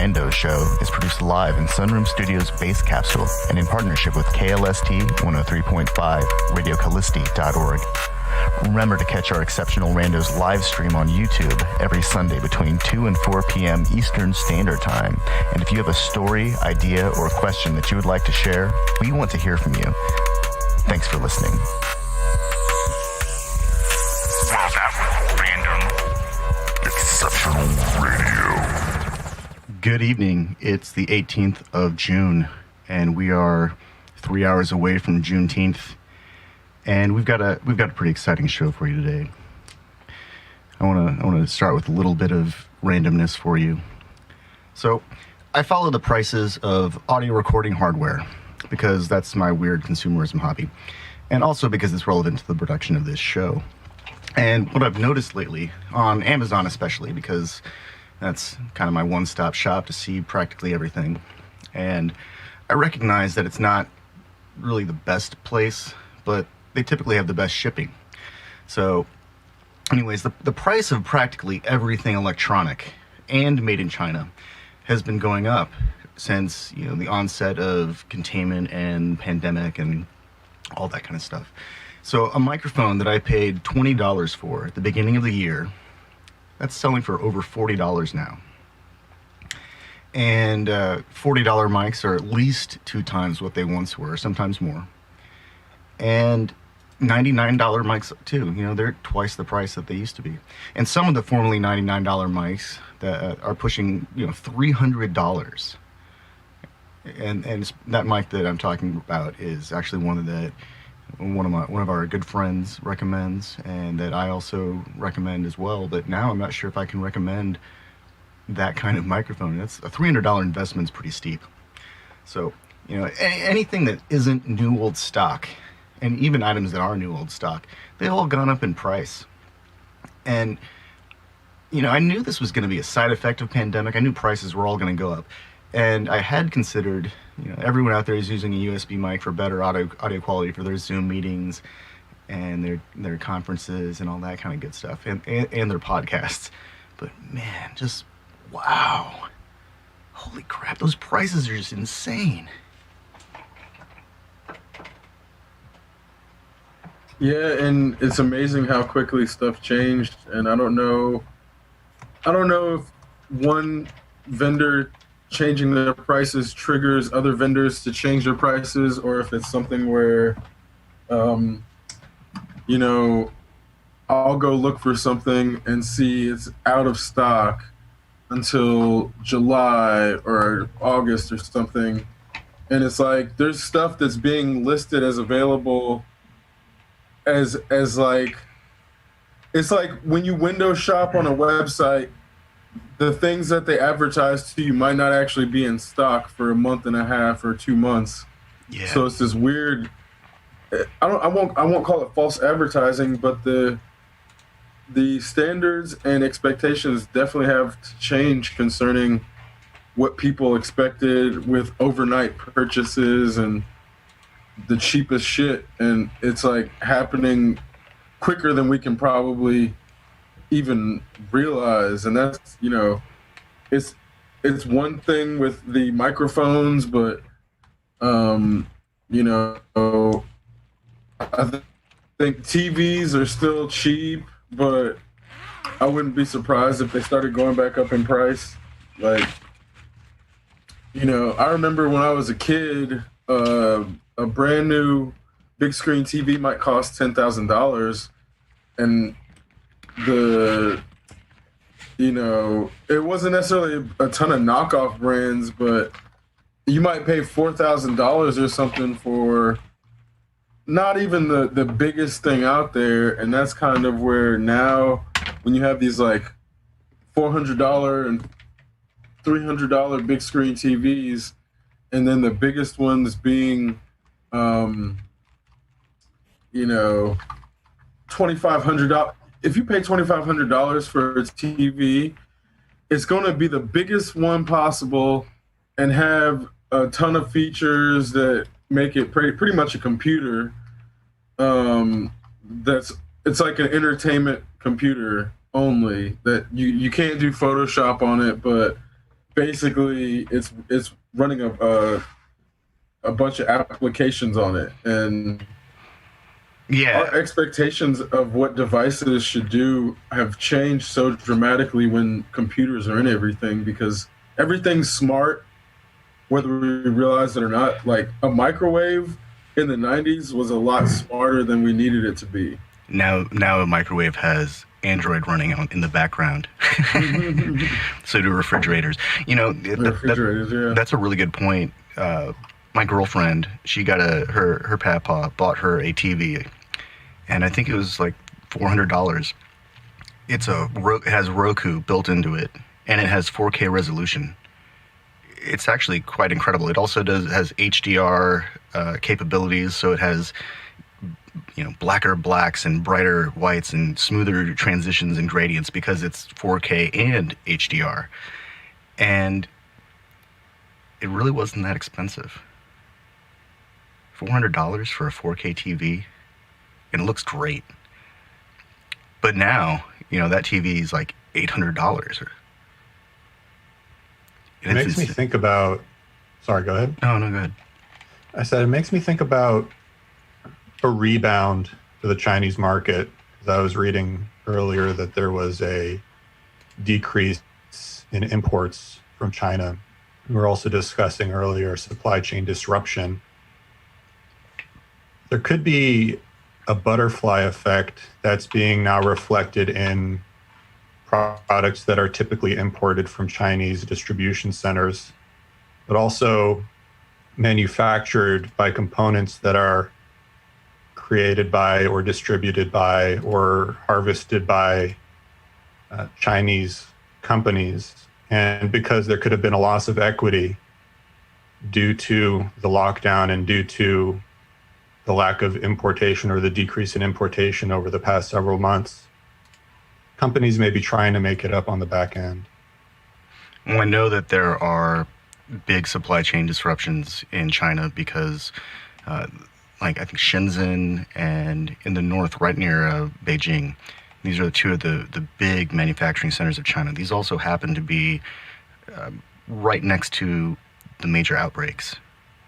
Randos show is produced live in Sunroom Studios' Base Capsule and in partnership with KLST 103.5, RadioCallisti.org. Remember to catch our exceptional Randos live stream on YouTube every Sunday between 2 and 4 p.m. Eastern Standard Time. And if you have a story, idea, or question that you would like to share, we want to hear from you. Thanks for listening. Wow, that was random. Exceptional radio. Good evening. It's the 18th of June, and we are 3 hours away from Juneteenth. And we've got a pretty exciting show for you today. I want to start with a little bit of randomness for you. So, I follow the prices of audio recording hardware because that's my weird consumerism hobby, and also because it's relevant to the production of this show. And what I've noticed lately, on Amazon especially, because that's kind of my one-stop shop to see practically everything, and I recognize that it's not really the best place, but they typically have the best shipping. So anyways, the price of practically everything electronic and made in China has been going up since, the onset of containment and pandemic and all that kind of stuff. So a microphone that I paid $20 for at the beginning of the year, that's selling for over $40 now. And $40 mics are at least 2 times what they once were, sometimes more. And $99 mics too, they're twice the price that they used to be. And some of the formerly $99 mics that are pushing, $300. And that mic that I'm talking about is actually one of our good friends recommends, and that I also recommend as well. But now I'm not sure if I can recommend that kind of microphone. That's a $300 investment is pretty steep. So, anything that isn't new old stock, and even items that are new old stock, they've all gone up in price. And, I knew this was going to be a side effect of pandemic. I knew prices were all going to go up. And I had considered, everyone out there is using a USB mic for better audio quality for their Zoom meetings and their conferences and all that kind of good stuff, and their podcasts. But man, just wow. Holy crap, those prices are just insane. Yeah, and it's amazing how quickly stuff changed, and I don't know if one vendor changing their prices triggers other vendors to change their prices, or if it's something where, I'll go look for something and see it's out of stock until July or August or something, and it's like there's stuff that's being listed as available as like, it's like when you window shop on a website, the things that they advertise to you might not actually be in stock for a month and a half or 2 months. Yeah. So it's this weird, I won't call it false advertising, but the standards and expectations definitely have to change concerning what people expected with overnight purchases and the cheapest shit, and it's like happening quicker than we can probably even realize. And that's, it's one thing with the microphones, but I think TVs are still cheap, but I wouldn't be surprised if they started going back up in price. Like, I remember when I was a kid, a brand new big screen TV might cost $10,000, and it wasn't necessarily a ton of knockoff brands, but you might pay $4,000 or something for not even the biggest thing out there. And that's kind of where now, when you have these like $400 and $300 big screen TVs, and then the biggest ones being $2,500. If you pay $2,500 for a TV, it's going to be the biggest one possible and have a ton of features that make it pretty much a computer. It's like an entertainment computer only, that you can't do Photoshop on it, but basically it's running a bunch of applications on it, and Yeah. our expectations of what devices should do have changed so dramatically when computers are in everything, because everything's smart whether we realize it or not. Like a microwave in the 90s was a lot smarter than we needed it to be. Now a microwave has Android running on in the background. So do refrigerators. You know, Refrigerators, yeah. that's a really good point. My girlfriend, she got her papa bought her a TV, and I think it was like $400. It has Roku built into it, and it has 4K resolution. It's actually quite incredible. It also has HDR capabilities, so it has blacker blacks and brighter whites and smoother transitions and gradients because it's 4K and HDR. And it really wasn't that expensive. $400 for a 4K TV, and it looks great. But now, that TV is like $800. It makes me think about. Sorry, go ahead. Oh, no, go ahead. I said it makes me think about a rebound for the Chinese market. Because I was reading earlier that there was a decrease in imports from China. We were also discussing earlier supply chain disruption. There could be a butterfly effect that's being now reflected in products that are typically imported from Chinese distribution centers, but also manufactured by components that are created by or distributed by or harvested by Chinese companies. And because there could have been a loss of equity due to the lockdown and due to the lack of importation or the decrease in importation over the past several months, companies may be trying to make it up on the back end. Well, I know that there are big supply chain disruptions in China because, like I think Shenzhen and in the north, right near Beijing, these are two of the big manufacturing centers of China. These also happen to be right next to the major outbreaks.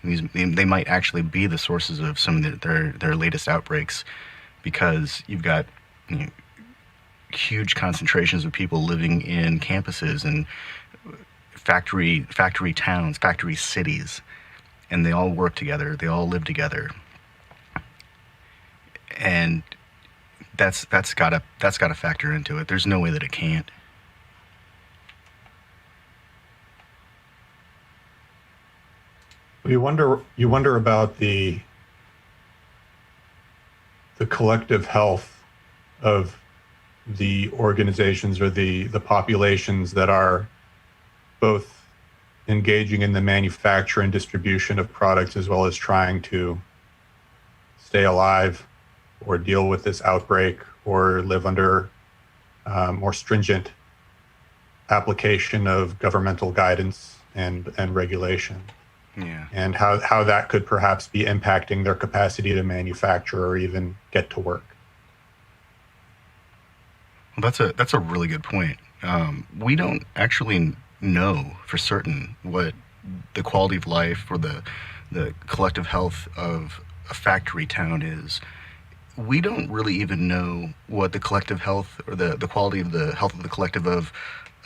They might actually be the sources of some of their latest outbreaks, because you've got huge concentrations of people living in campuses and factory towns, factory cities, and they all work together. They all live together, and that's got to factor into it. There's no way that it can't. You wonder about the collective health of the organizations or the populations that are both engaging in the manufacture and distribution of products, as well as trying to stay alive or deal with this outbreak or live under more stringent application of governmental guidance and regulation. Yeah. And how that could perhaps be impacting their capacity to manufacture or even get to work. Well, that's a really good point. We don't actually know for certain what the quality of life or the collective health of a factory town is. We don't really even know what the collective health or the quality of the health of the collective of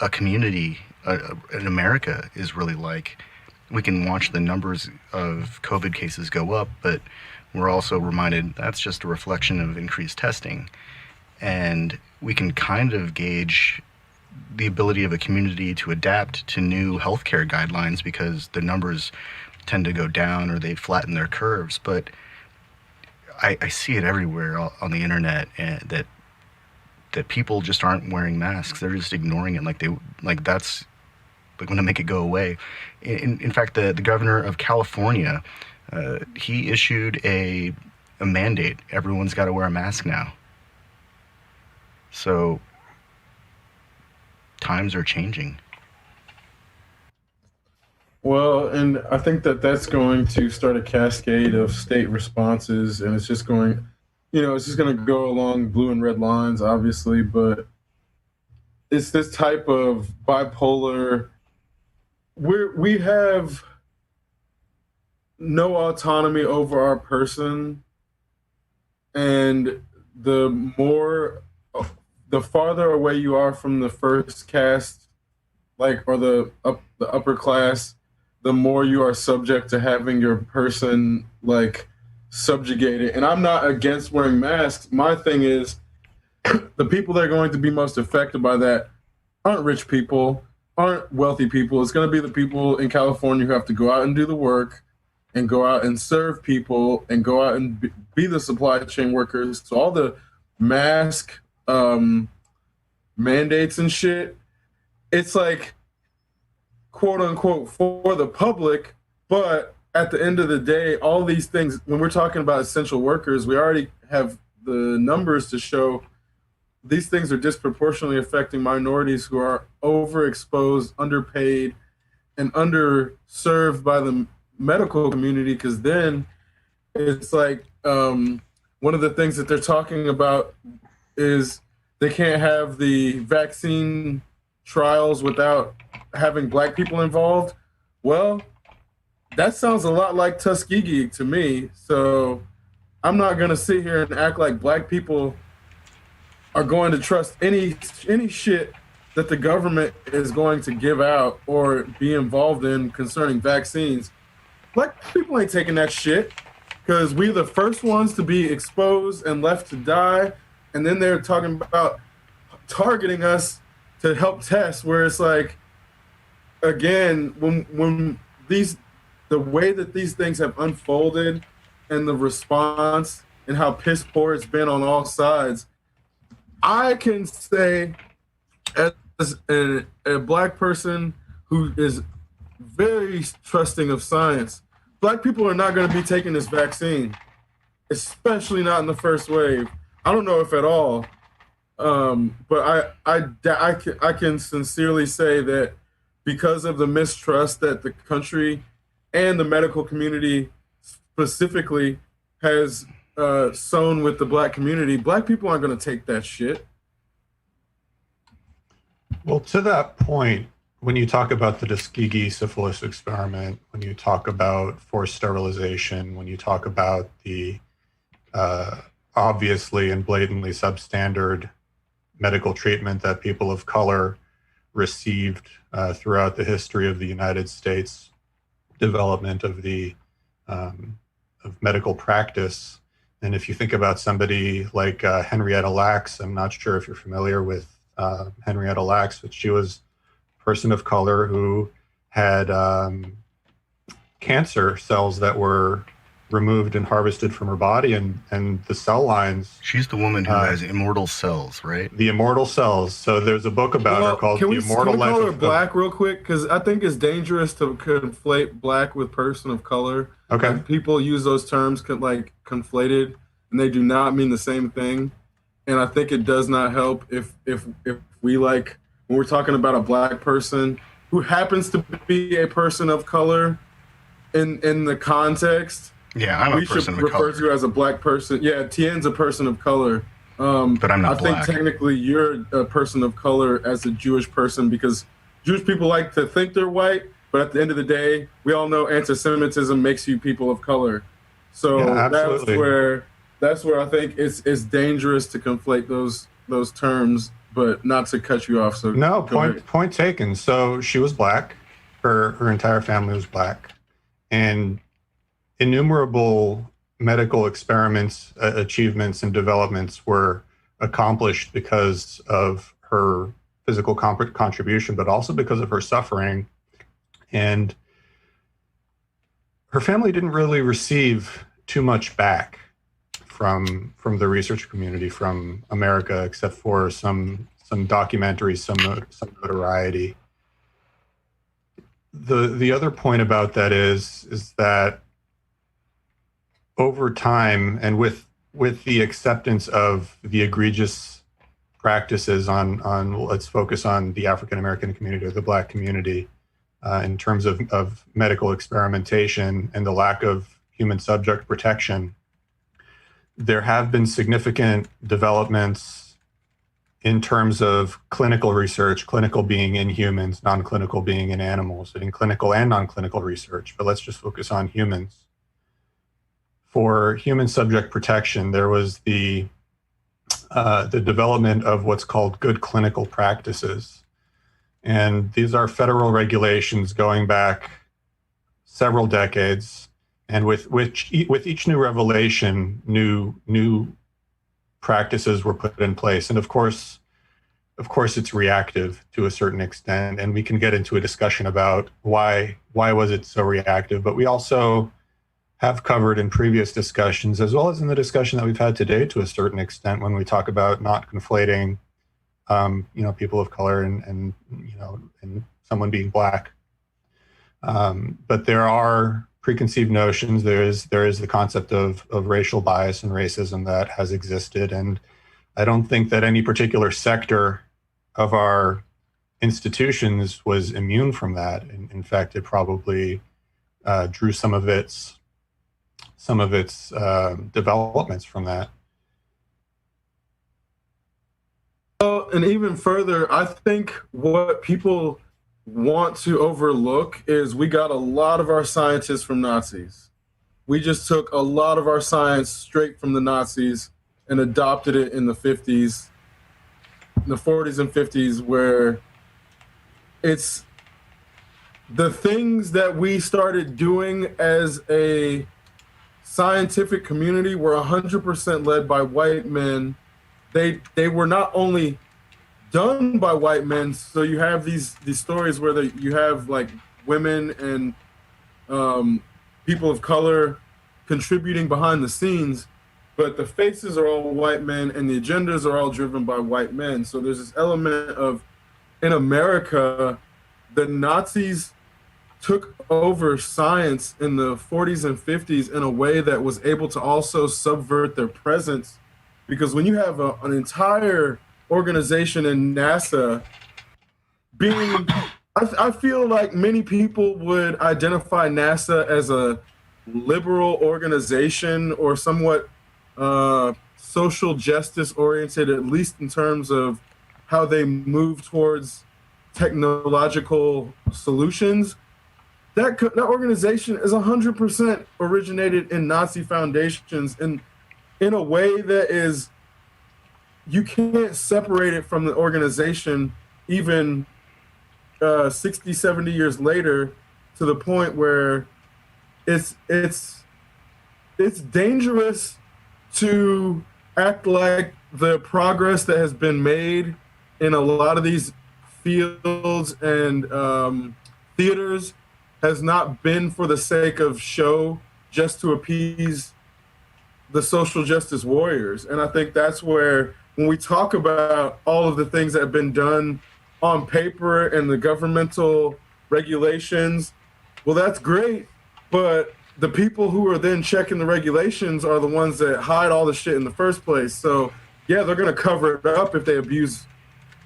a community in America is really like. We can watch the numbers of COVID cases go up, but we're also reminded that's just a reflection of increased testing. And we can kind of gauge the ability of a community to adapt to new healthcare guidelines because the numbers tend to go down or they flatten their curves. But I see it everywhere on the internet, and that people just aren't wearing masks. They're just ignoring it like that's going to make it go away. In fact, the governor of California, he issued a mandate. Everyone's got to wear a mask now. So times are changing. Well, and I think that that's going to start a cascade of state responses, and it's just going, it's just going to go along blue and red lines, obviously, but it's this type of bipolar we have no autonomy over our person, and the more the farther away you are from the first caste, like, or the upper class, the more you are subject to having your person like subjugated. And I'm not against wearing masks. My thing is the people that are going to be most affected by that aren't rich people, aren't wealthy people. It's going to be the people in California who have to go out and do the work and go out and serve people and go out and be the supply chain workers. So all the mask mandates and shit, it's like, quote unquote, for the public. But at the end of the day, all these things, when we're talking about essential workers, we already have the numbers to show these things are disproportionately affecting minorities who are overexposed, underpaid, and underserved by the medical community. Because then it's like, one of the things that they're talking about is they can't have the vaccine trials without having black people involved. Well, that sounds a lot like Tuskegee to me. So I'm not going to sit here and act like black people are going to trust any shit that the government is going to give out or be involved in concerning vaccines. Black people ain't taking that shit, because we're the first ones to be exposed and left to die. And then they're talking about targeting us to help test, where it's like, again, when the way that these things have unfolded and the response and how piss poor it's been on all sides, I can say, as a black person who is very trusting of science, black people are not going to be taking this vaccine, especially not in the first wave. I don't know if at all, but I can sincerely say that because of the mistrust that the country and the medical community specifically has sown with the black community, black people aren't going to take that shit. Well, to that point, when you talk about the Tuskegee syphilis experiment, when you talk about forced sterilization, when you talk about the obviously and blatantly substandard medical treatment that people of color received throughout the history of the United States, development of the of medical practice. And if you think about somebody like Henrietta Lacks, I'm not sure if you're familiar with Henrietta Lacks, but she was a person of color who had cancer cells that were removed and harvested from her body, and the cell lines. She's the woman who has immortal cells, right? The immortal cells. So there's a book about her called The Immortal Life. Can we call her black real quick? Because I think it's dangerous to conflate black with person of color. Okay. And people use those terms like conflated, and they do not mean the same thing. And I think it does not help if we, like, when we're talking about a black person who happens to be a person of color in the context. Yeah, I'm a person of color. We should refer to you as a black person. Yeah, Tien's a person of color. But I'm not black. I think technically you're a person of color as a Jewish person, because Jewish people like to think they're white, but at the end of the day, we all know anti-Semitism makes you people of color. So yeah, that's where I think it's dangerous to conflate those terms, but not to cut you off. So no, point taken. So she was black. Her entire family was black, and innumerable medical experiments, achievements, and developments were accomplished because of her physical contribution, but also because of her suffering. And her family didn't really receive too much back from the research community, from America, except for some documentaries, some notoriety. The other point about that is that over time, and with the acceptance of the egregious practices on let's focus on the African American community or the black community, in terms of medical experimentation and the lack of human subject protection, there have been significant developments in terms of clinical research, clinical being in humans, non-clinical being in animals, and in clinical and non-clinical research, but let's just focus on humans. For human subject protection, there was the development of what's called good clinical practices. And these are federal regulations going back several decades. And with each new revelation, new practices were put in place. And of course, it's reactive to a certain extent. And we can get into a discussion about why was it so reactive. But we also have covered in previous discussions, as well as in the discussion that we've had today to a certain extent, when we talk about not conflating, people of color and someone being Black. But there are preconceived notions. There is the concept of racial bias and racism that has existed. And I don't think that any particular sector of our institutions was immune from that. In fact, it probably drew some of its developments from that. Well, and even further, I think what people want to overlook is we got a lot of our scientists from Nazis. We just took a lot of our science straight from the Nazis and adopted it in the 50s, the 40s and 50s, where it's the things that we started doing as a scientific community were 100% led by white men. They were not only done by white men, so you have these stories where you have like women and people of color contributing behind the scenes, but the faces are all white men and the agendas are all driven by white men. So there's this element of, in America, the Nazis took over science in the 40s and 50s in a way that was able to also subvert their presence. Because when you have an entire organization in NASA being, I feel like many people would identify NASA as a liberal organization or somewhat social justice oriented, at least in terms of how they move towards technological solutions. That organization is 100% originated in Nazi foundations and in a way that is, you can't separate it from the organization even 60, 70 years later, to the point where it's dangerous to act like the progress that has been made in a lot of these fields and theaters has not been for the sake of show, just to appease the social justice warriors. And I think that's where, when we talk about all of the things that have been done on paper and the governmental regulations, well, that's great, but the people who are then checking the regulations are the ones that hide all the shit in the first place. So yeah, they're gonna cover it up if they abuse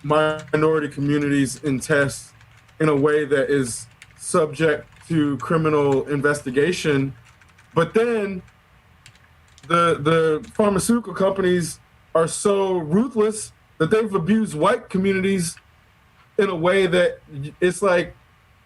minority communities in tests in a way that is subject to criminal investigation. But then the pharmaceutical companies are so ruthless that they've abused white communities in a way that it's like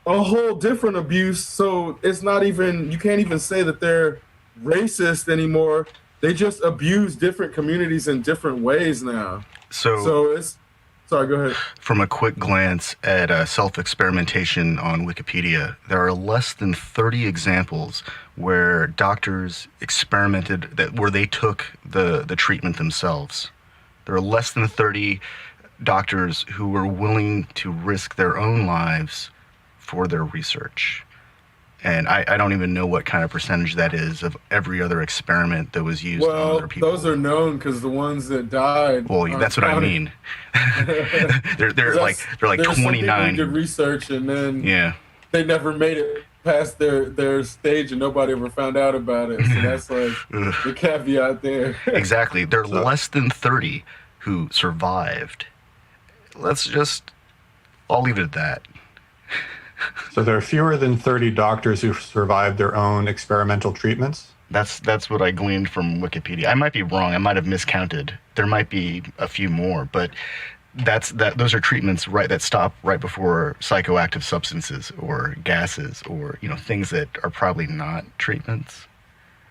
a whole different abuse. So it's not even, you can't even say that they're racist anymore. They just abuse different communities in different ways now. So it's, sorry, go ahead. From a quick glance at self-experimentation on Wikipedia, there are less than 30 examples where doctors experimented, where they took the treatment themselves. There are less than 30 doctors who were willing to risk their own lives for their research. And I don't even know what kind of percentage that is of every other experiment that was used on other people. Those are known because the ones that died. Well, that's what I mean. they're like 29. Some people who did research and then they never made it past their stage and nobody ever found out about it. So that's like the caveat there. Exactly. There are less than 30 who survived. I'll leave it at that. So there are fewer than 30 doctors who survived their own experimental treatments? That's what I gleaned from Wikipedia. I might be wrong. I might have miscounted. There might be a few more, but those are treatments that stop right before psychoactive substances or gases or things that are probably not treatments.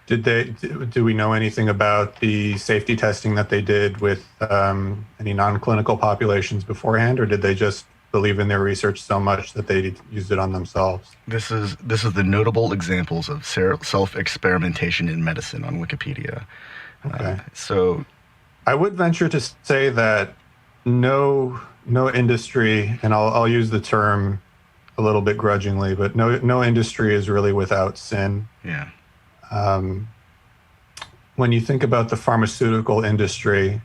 Do we know anything about the safety testing that they did with any non-clinical populations beforehand, or did they just believe in their research so much that they used it on themselves? This is the notable examples of self-experimentation in medicine on Wikipedia. Okay. So I would venture to say that no industry, and I'll use the term a little bit grudgingly, but no industry is really without sin. Yeah. When you think about the pharmaceutical industry,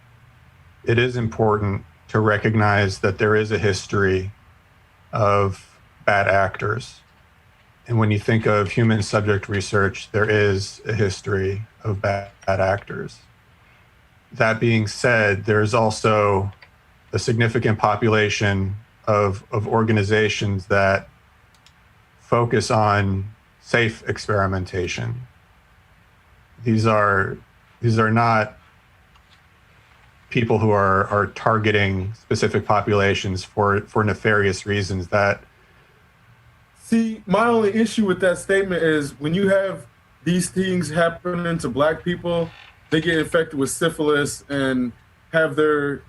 it is important to recognize that there is a history of bad actors. And when you think of human subject research, there is a history of bad actors. That being said, there's also a significant population of organizations that focus on safe experimentation. These are not people who are targeting specific populations for nefarious reasons. See, my only issue with that statement is when you have these things happening to black people, they get infected with syphilis and have their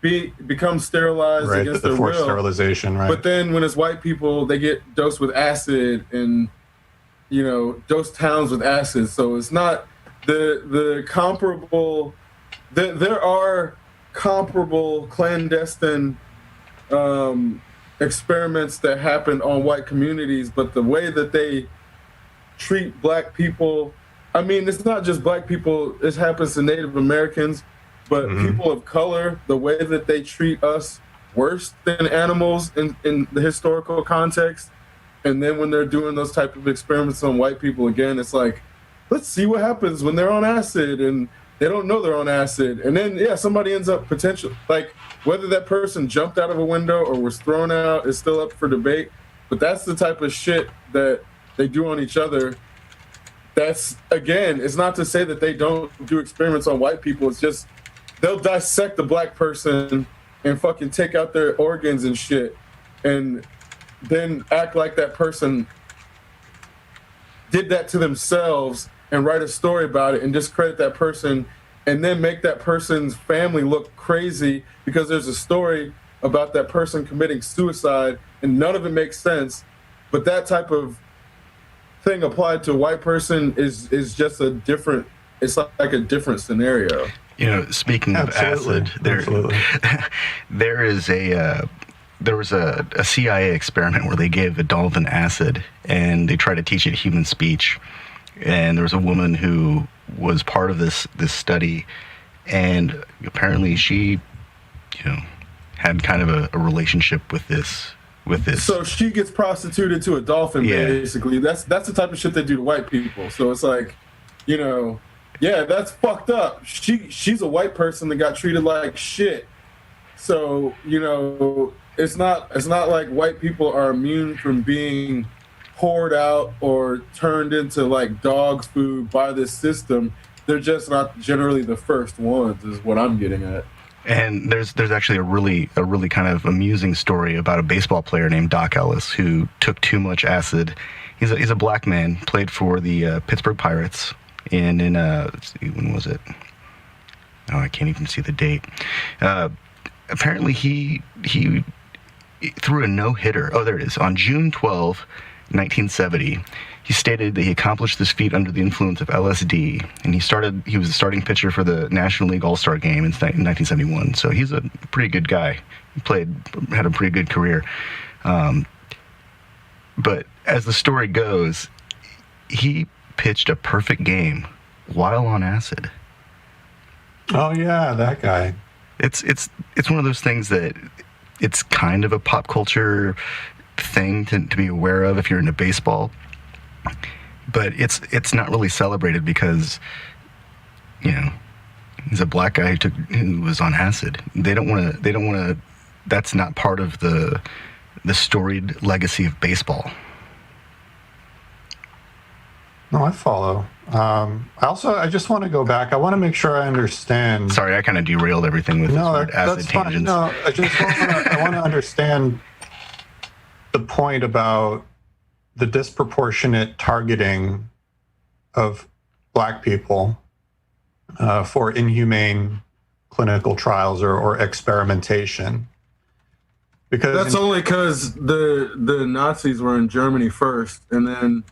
become sterilized right, against the their forced will. sterilization, right? But then when it's white people, they get dosed with acid and dose towns with acid. So it's not the comparable. There are comparable clandestine experiments that happen on white communities, but the way that they treat black people, I mean, it's not just black people. This happens to Native Americans, but people of color, the way that they treat us worse than animals in the historical context. And then when they're doing those type of experiments on white people again, it's like, let's see what happens when they're on acid and they don't know they're on acid. And then, somebody ends up like whether that person jumped out of a window or was thrown out is still up for debate. But that's the type of shit that they do on each other. That's, again, it's not to say that they don't do experiments on white people. It's just they'll dissect the black person and fucking take out their organs and shit and then act like that person did that to themselves and write a story about it and discredit that person and then make that person's family look crazy because there's a story about that person committing suicide and none of it makes sense. But that type of thing applied to a white person is just it's like a different scenario. Speaking of acid, there was a CIA experiment where they gave a dolphin acid and they tried to teach it human speech. And there was a woman who was part of this study, and apparently she, had kind of a relationship with this. So she gets prostituted to a dolphin, basically. That's the type of shit they do to white people. So it's like, that's fucked up. She's a white person that got treated like shit. So, it's not like white people are immune from being poured out or turned into like dog food by this system. They're just not generally the first ones, is what I'm getting at. And there's actually a really kind of amusing story about a baseball player named Doc Ellis who took too much acid. He's a black man, played for the Pittsburgh Pirates, and let's see, when was it? Oh, I can't even see the date. Apparently he threw a no-hitter. Oh, there it is. On June 12, 1970, he stated that he accomplished this feat under the influence of LSD, and he was a starting pitcher for the National League All-Star game in 1971. So he's a pretty good guy. He had a pretty good career. But as the story goes, he pitched a perfect game while on acid. Oh yeah, that guy. It's one of those things that it's kind of a pop culture thing to be aware of if you're into baseball, but it's not really celebrated because he's a black guy who was on acid. They don't want to. That's not part of the storied legacy of baseball. No, I follow. I just want to go back. I want to make sure I understand. Sorry, I kind of derailed everything with this word acid that's fine. tangents. No, I want to understand the point about the disproportionate targeting of Black people for inhumane clinical trials or experimentation. Because that's only because the Nazis were in Germany first, and then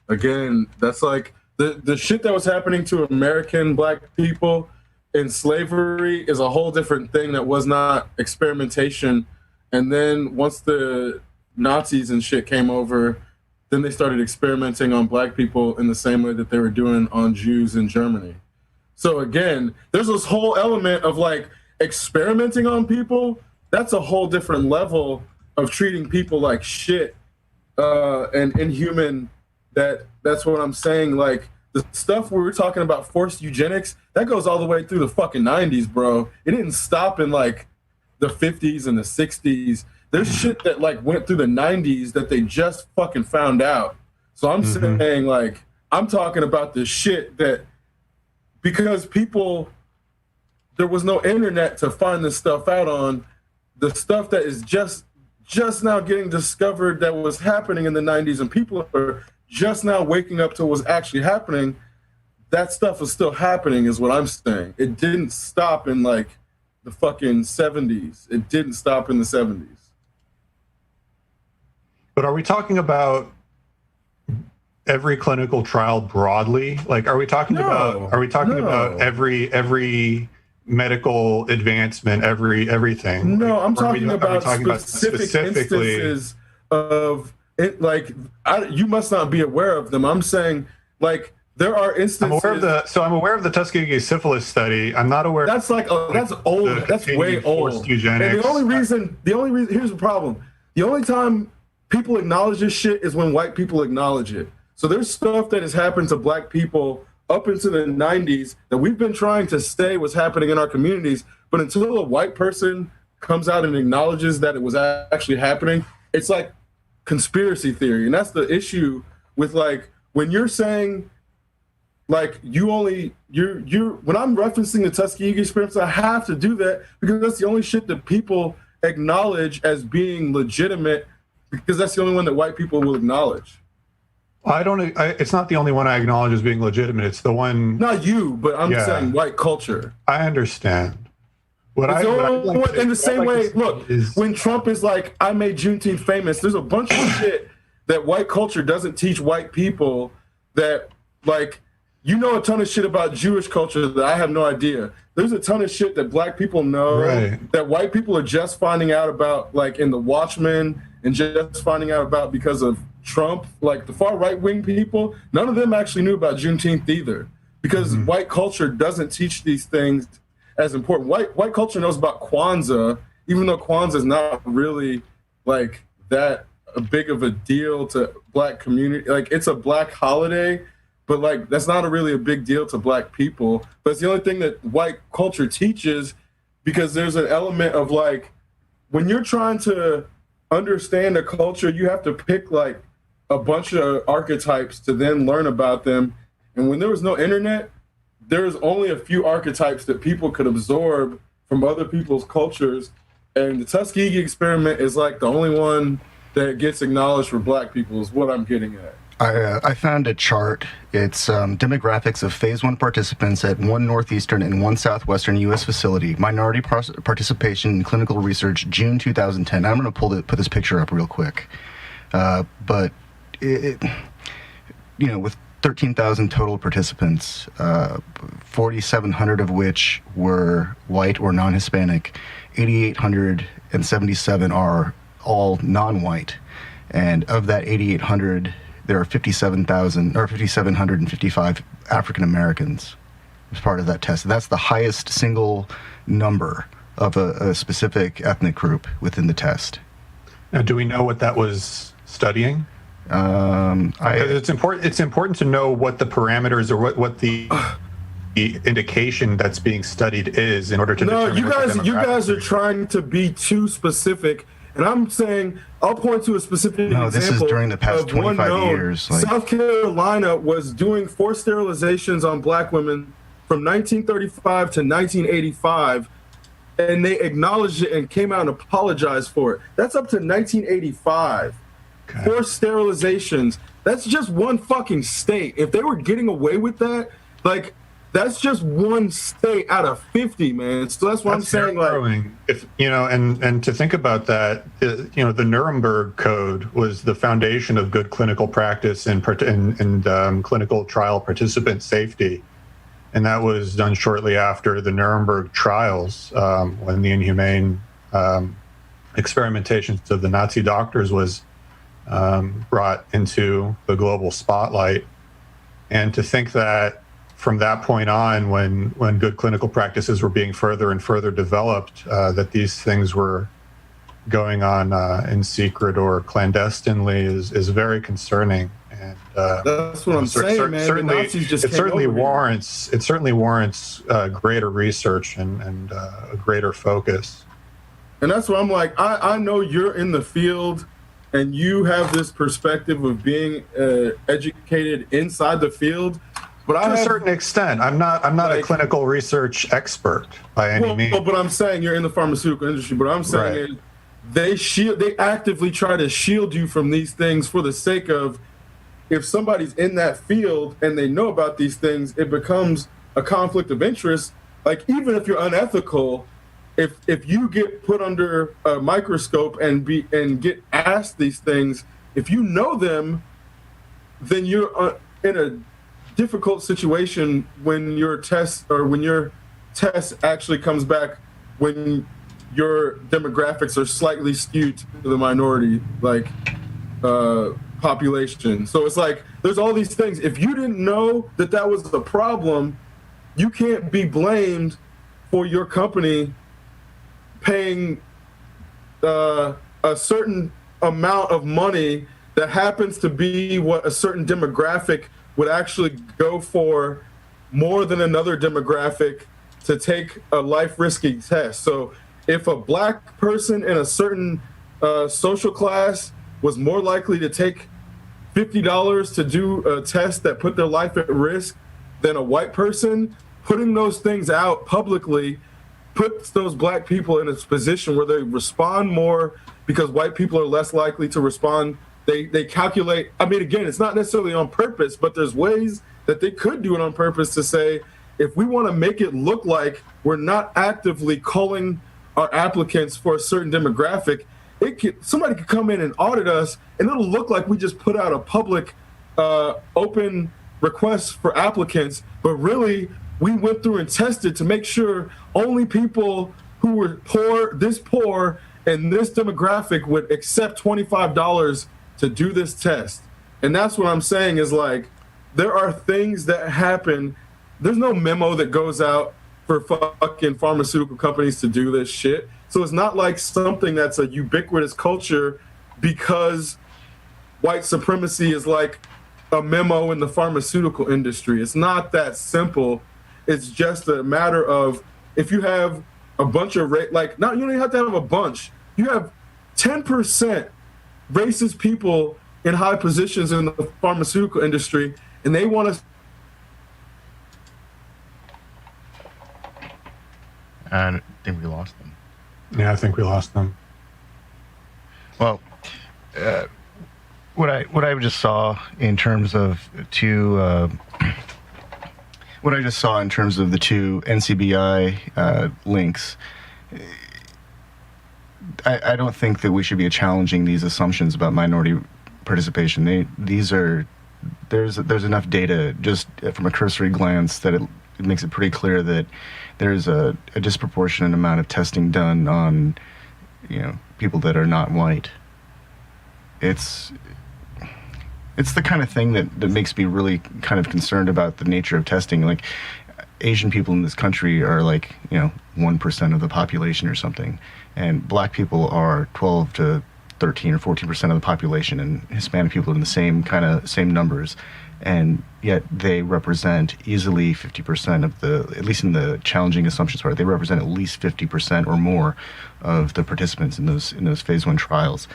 again, that's like the shit that was happening to American Black people in slavery is a whole different thing that was not experimentation. And then once the Nazis and shit came over, then they started experimenting on Black people in the same way that they were doing on Jews in Germany. So again, there's this whole element of like experimenting on people. That's a whole different level of treating people like shit and inhuman. That's what I'm saying. Like the stuff we were talking about, forced eugenics, that goes all the way through the fucking 90s, bro. It didn't stop in like the 50s and the 60s. There's shit that like went through the 90s that they just fucking found out. So I'm saying like, I'm talking about the shit that, because people, there was no internet to find this stuff out on, the stuff that is just now getting discovered that was happening in the 90s and people are just now waking up to what's actually happening. That stuff is still happening is what I'm saying. It didn't stop in like the fucking 70s. It didn't stop in the 70s. But are we talking about every clinical trial broadly? Like, are we talking about every medical advancement, everything? No, I'm Or talking about specific instances of it. Like, you must not be aware of them. I'm saying, like, there are instances. I'm aware of the Tuskegee syphilis study. I'm not aware. That's like that's old. That's way old. Eugenics. And the only reason. Here's the problem. The only time people acknowledge this shit is when white people acknowledge it. So there's stuff that has happened to Black people up into the 90s that we've been trying to say was happening in our communities, but until a white person comes out and acknowledges that it was actually happening, it's like conspiracy theory. And that's the issue with like when you're saying like you're when I'm referencing the Tuskegee experience, I have to do that because that's the only shit that people acknowledge as being legitimate, because that's the only one that white people will acknowledge. It's not the only one I acknowledge as being legitimate. It's the one. Not you, but I'm saying white culture. I understand. In the same way, look, when Trump is like, I made Juneteenth famous, there's a bunch of shit that white culture doesn't teach white people that, like, you know a ton of shit about Jewish culture that I have no idea. There's a ton of shit that Black people know that white people are just finding out about, like in The Watchmen, and just finding out about because of Trump. Like the far right-wing people, none of them actually knew about Juneteenth either, because white culture doesn't teach these things as important. White culture knows about Kwanzaa, even though Kwanzaa is not really like that big of a deal to Black community. Like it's a Black holiday, but like that's not really a big deal to Black people. But it's the only thing that white culture teaches, because there's an element of like, when you're trying to understand a culture, you have to pick like a bunch of archetypes to then learn about them. And when there was no internet, there's only a few archetypes that people could absorb from other people's cultures. And the Tuskegee experiment is like the only one that gets acknowledged for Black people, is what I'm getting at. I found a chart. It's demographics of Phase 1 participants at one northeastern and one southwestern U.S. facility. Minority participation in clinical research, June 2010. I'm going to put this picture up real quick. But, with 13,000 total participants, 4,700 of which were white or non-Hispanic, 8,877 are all non-white. And of that 8,800, there are 5,755 African Americans as part of that test. That's the highest single number of a specific ethnic group within the test. Now, do we know what that was studying? It's important to know what the parameters or what the indication that's being studied is in order to determine. You guys are trying to be too specific, And I'm saying, I'll point to a specific No, example. this is during the past of one 25 known. years. Like, South Carolina was doing forced sterilizations on black women from 1935 to 1985, and they acknowledged it and came out and apologized for it. That's up to 1985. Okay. Forced sterilizations. That's just one fucking state. If they were getting away with that, like, that's just one state out of 50, man. So that's what I'm saying. Like, if you know, and to think about that, you know, the Nuremberg Code was the foundation of good clinical practice and clinical trial participant safety, and that was done shortly after the Nuremberg trials, when the inhumane experimentations of the Nazi doctors was brought into the global spotlight. And to think that from that point on, when good clinical practices were being further and further developed, that these things were going on in secret or clandestinely is very concerning. And that's what I'm saying, man. Certainly, the Nazis just it came certainly over here. warrants greater research and a greater focus. And that's why I'm like, I know you're in the field and you have this perspective of being educated inside the field. But To a certain extent, I'm not a clinical research expert by any means. But I'm saying you're in the pharmaceutical industry. But I'm saying is they actively try to shield you from these things for the sake of, if somebody's in that field and they know about these things, it becomes a conflict of interest. Like, even if you're unethical, if you get put under a microscope and get asked these things, if you know them, then you're in a difficult situation when your test actually comes back when your demographics are slightly skewed to the minority population. So it's like, there's all these things. If you didn't know that was the problem, you can't be blamed for your company paying a certain amount of money that happens to be what a certain demographic would actually go for more than another demographic to take a life-risking test. So if a black person in a certain social class was more likely to take $50 to do a test that put their life at risk than a white person, putting those things out publicly puts those black people in a position where they respond more because white people are less likely to respond. They calculate, I mean, again, it's not necessarily on purpose, but there's ways that they could do it on purpose to say, if we want to make it look like we're not actively calling our applicants for a certain demographic, somebody could come in and audit us, and it'll look like we just put out a public open request for applicants, but really we went through and tested to make sure only people who were poor, and this demographic would accept $25 to do this test. And that's what I'm saying is, like, there are things that happen. There's no memo that goes out for fucking pharmaceutical companies to do this shit. So it's not like something that's a ubiquitous culture because white supremacy is like a memo in the pharmaceutical industry. It's not that simple. It's just a matter of, if you have a bunch of you don't even have to have a bunch. You have 10% racist people in high positions in the pharmaceutical industry, and they want to. I think we lost them. Yeah, I think we lost them. Well, what I just saw in terms of the two NCBI links, I don't think that we should be challenging these assumptions about minority participation. There's enough data just from a cursory glance that it makes it pretty clear that there's a disproportionate amount of testing done on, people that are not white. It's the kind of thing that makes me really kind of concerned about the nature of testing. Like, Asian people in this country are 1% of the population or something, and black people are 12 to 13 or 14% of the population, and Hispanic people in the same numbers. and yet they represent easily 50% of at least in the challenging assumptions part, they represent at least 50% or more of the participants in those phase 1 trials.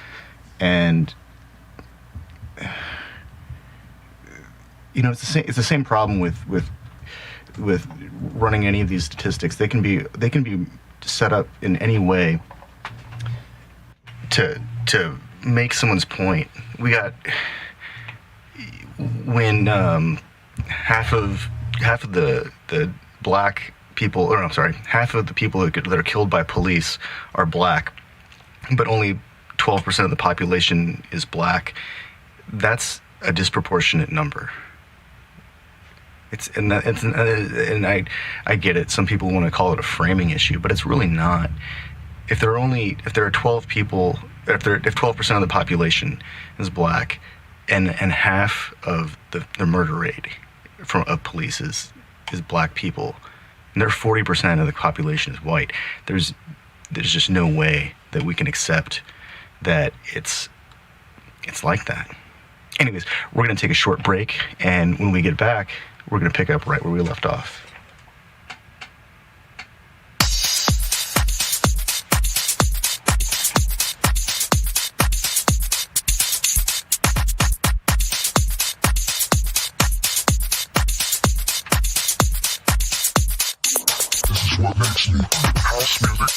And it's the same problem with running any of these statistics. They can be set up in any way to make someone's point. We got when half of the black people, or I'm sorry, half of the people that are killed by police are black, but only 12% of the population is black. That's a disproportionate number. And I get it. Some people want to call it a framing issue, but it's really not. If there are 12 people, if 12% of the population is black, and half of the murder rate of police is black people, and there 40% of the population is white, there's just no way that we can accept that it's like that. Anyways, we're going to take a short break, and when we get back, we're going to pick up right where we left off. This is what makes me house music.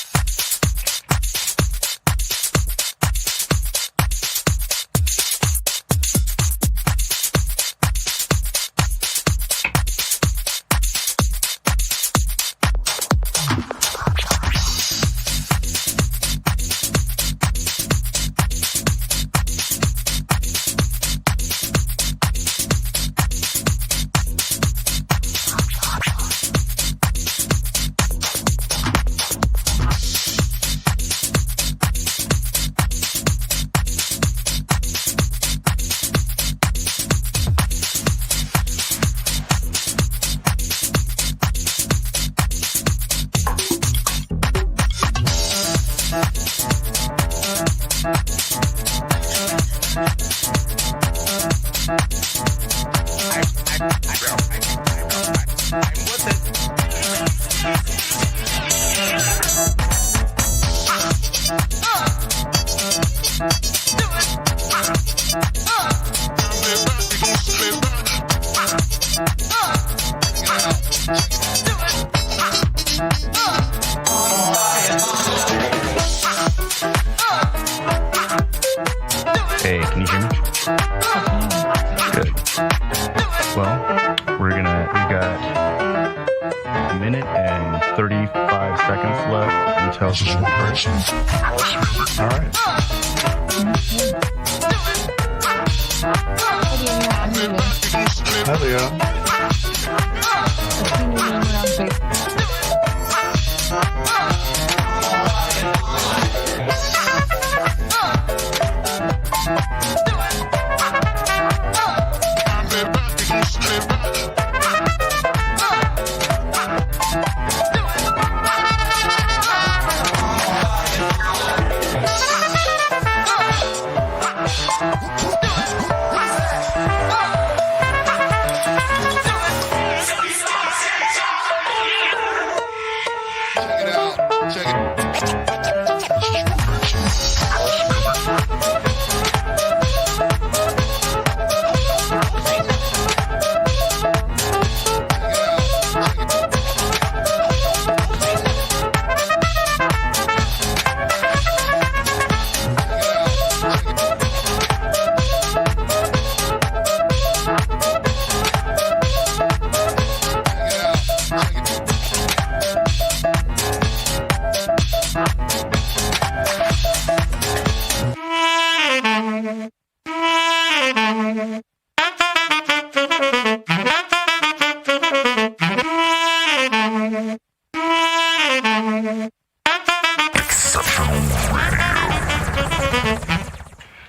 Hey, can you hear me? Good. Well, we got a minute and 35 seconds left until This is what makes me house music. all right. Hi, Leo.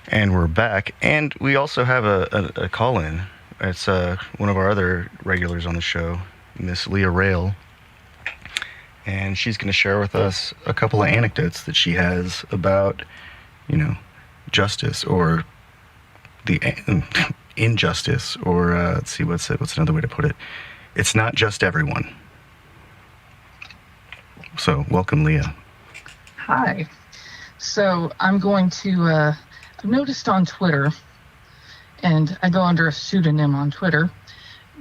And we're back, and we also have a call-in. It's one of our other regulars on the show, Miss Leah Rail, and she's going to share with us a couple of anecdotes that she has about, justice or the injustice, or let's see, what's another way to put it? It's not just everyone. So, welcome, Leah. Hi. So I'm going to, I've noticed on Twitter, and I go under a pseudonym on Twitter,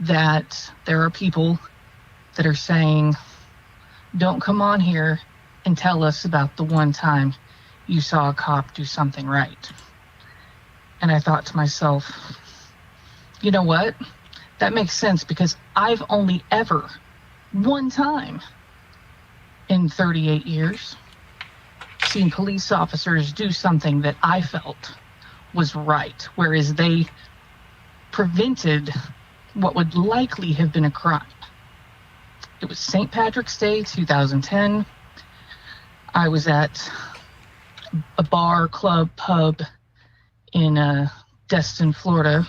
that there are people that are saying, don't come on here and tell us about the one time you saw a cop do something right. And I thought to myself, you know what? That makes sense, because I've only ever one time in 38 years seen police officers do something that I felt was right, whereas they prevented what would likely have been a crime. It was St. Patrick's Day, 2010. I was at a bar, club, pub in Destin, Florida,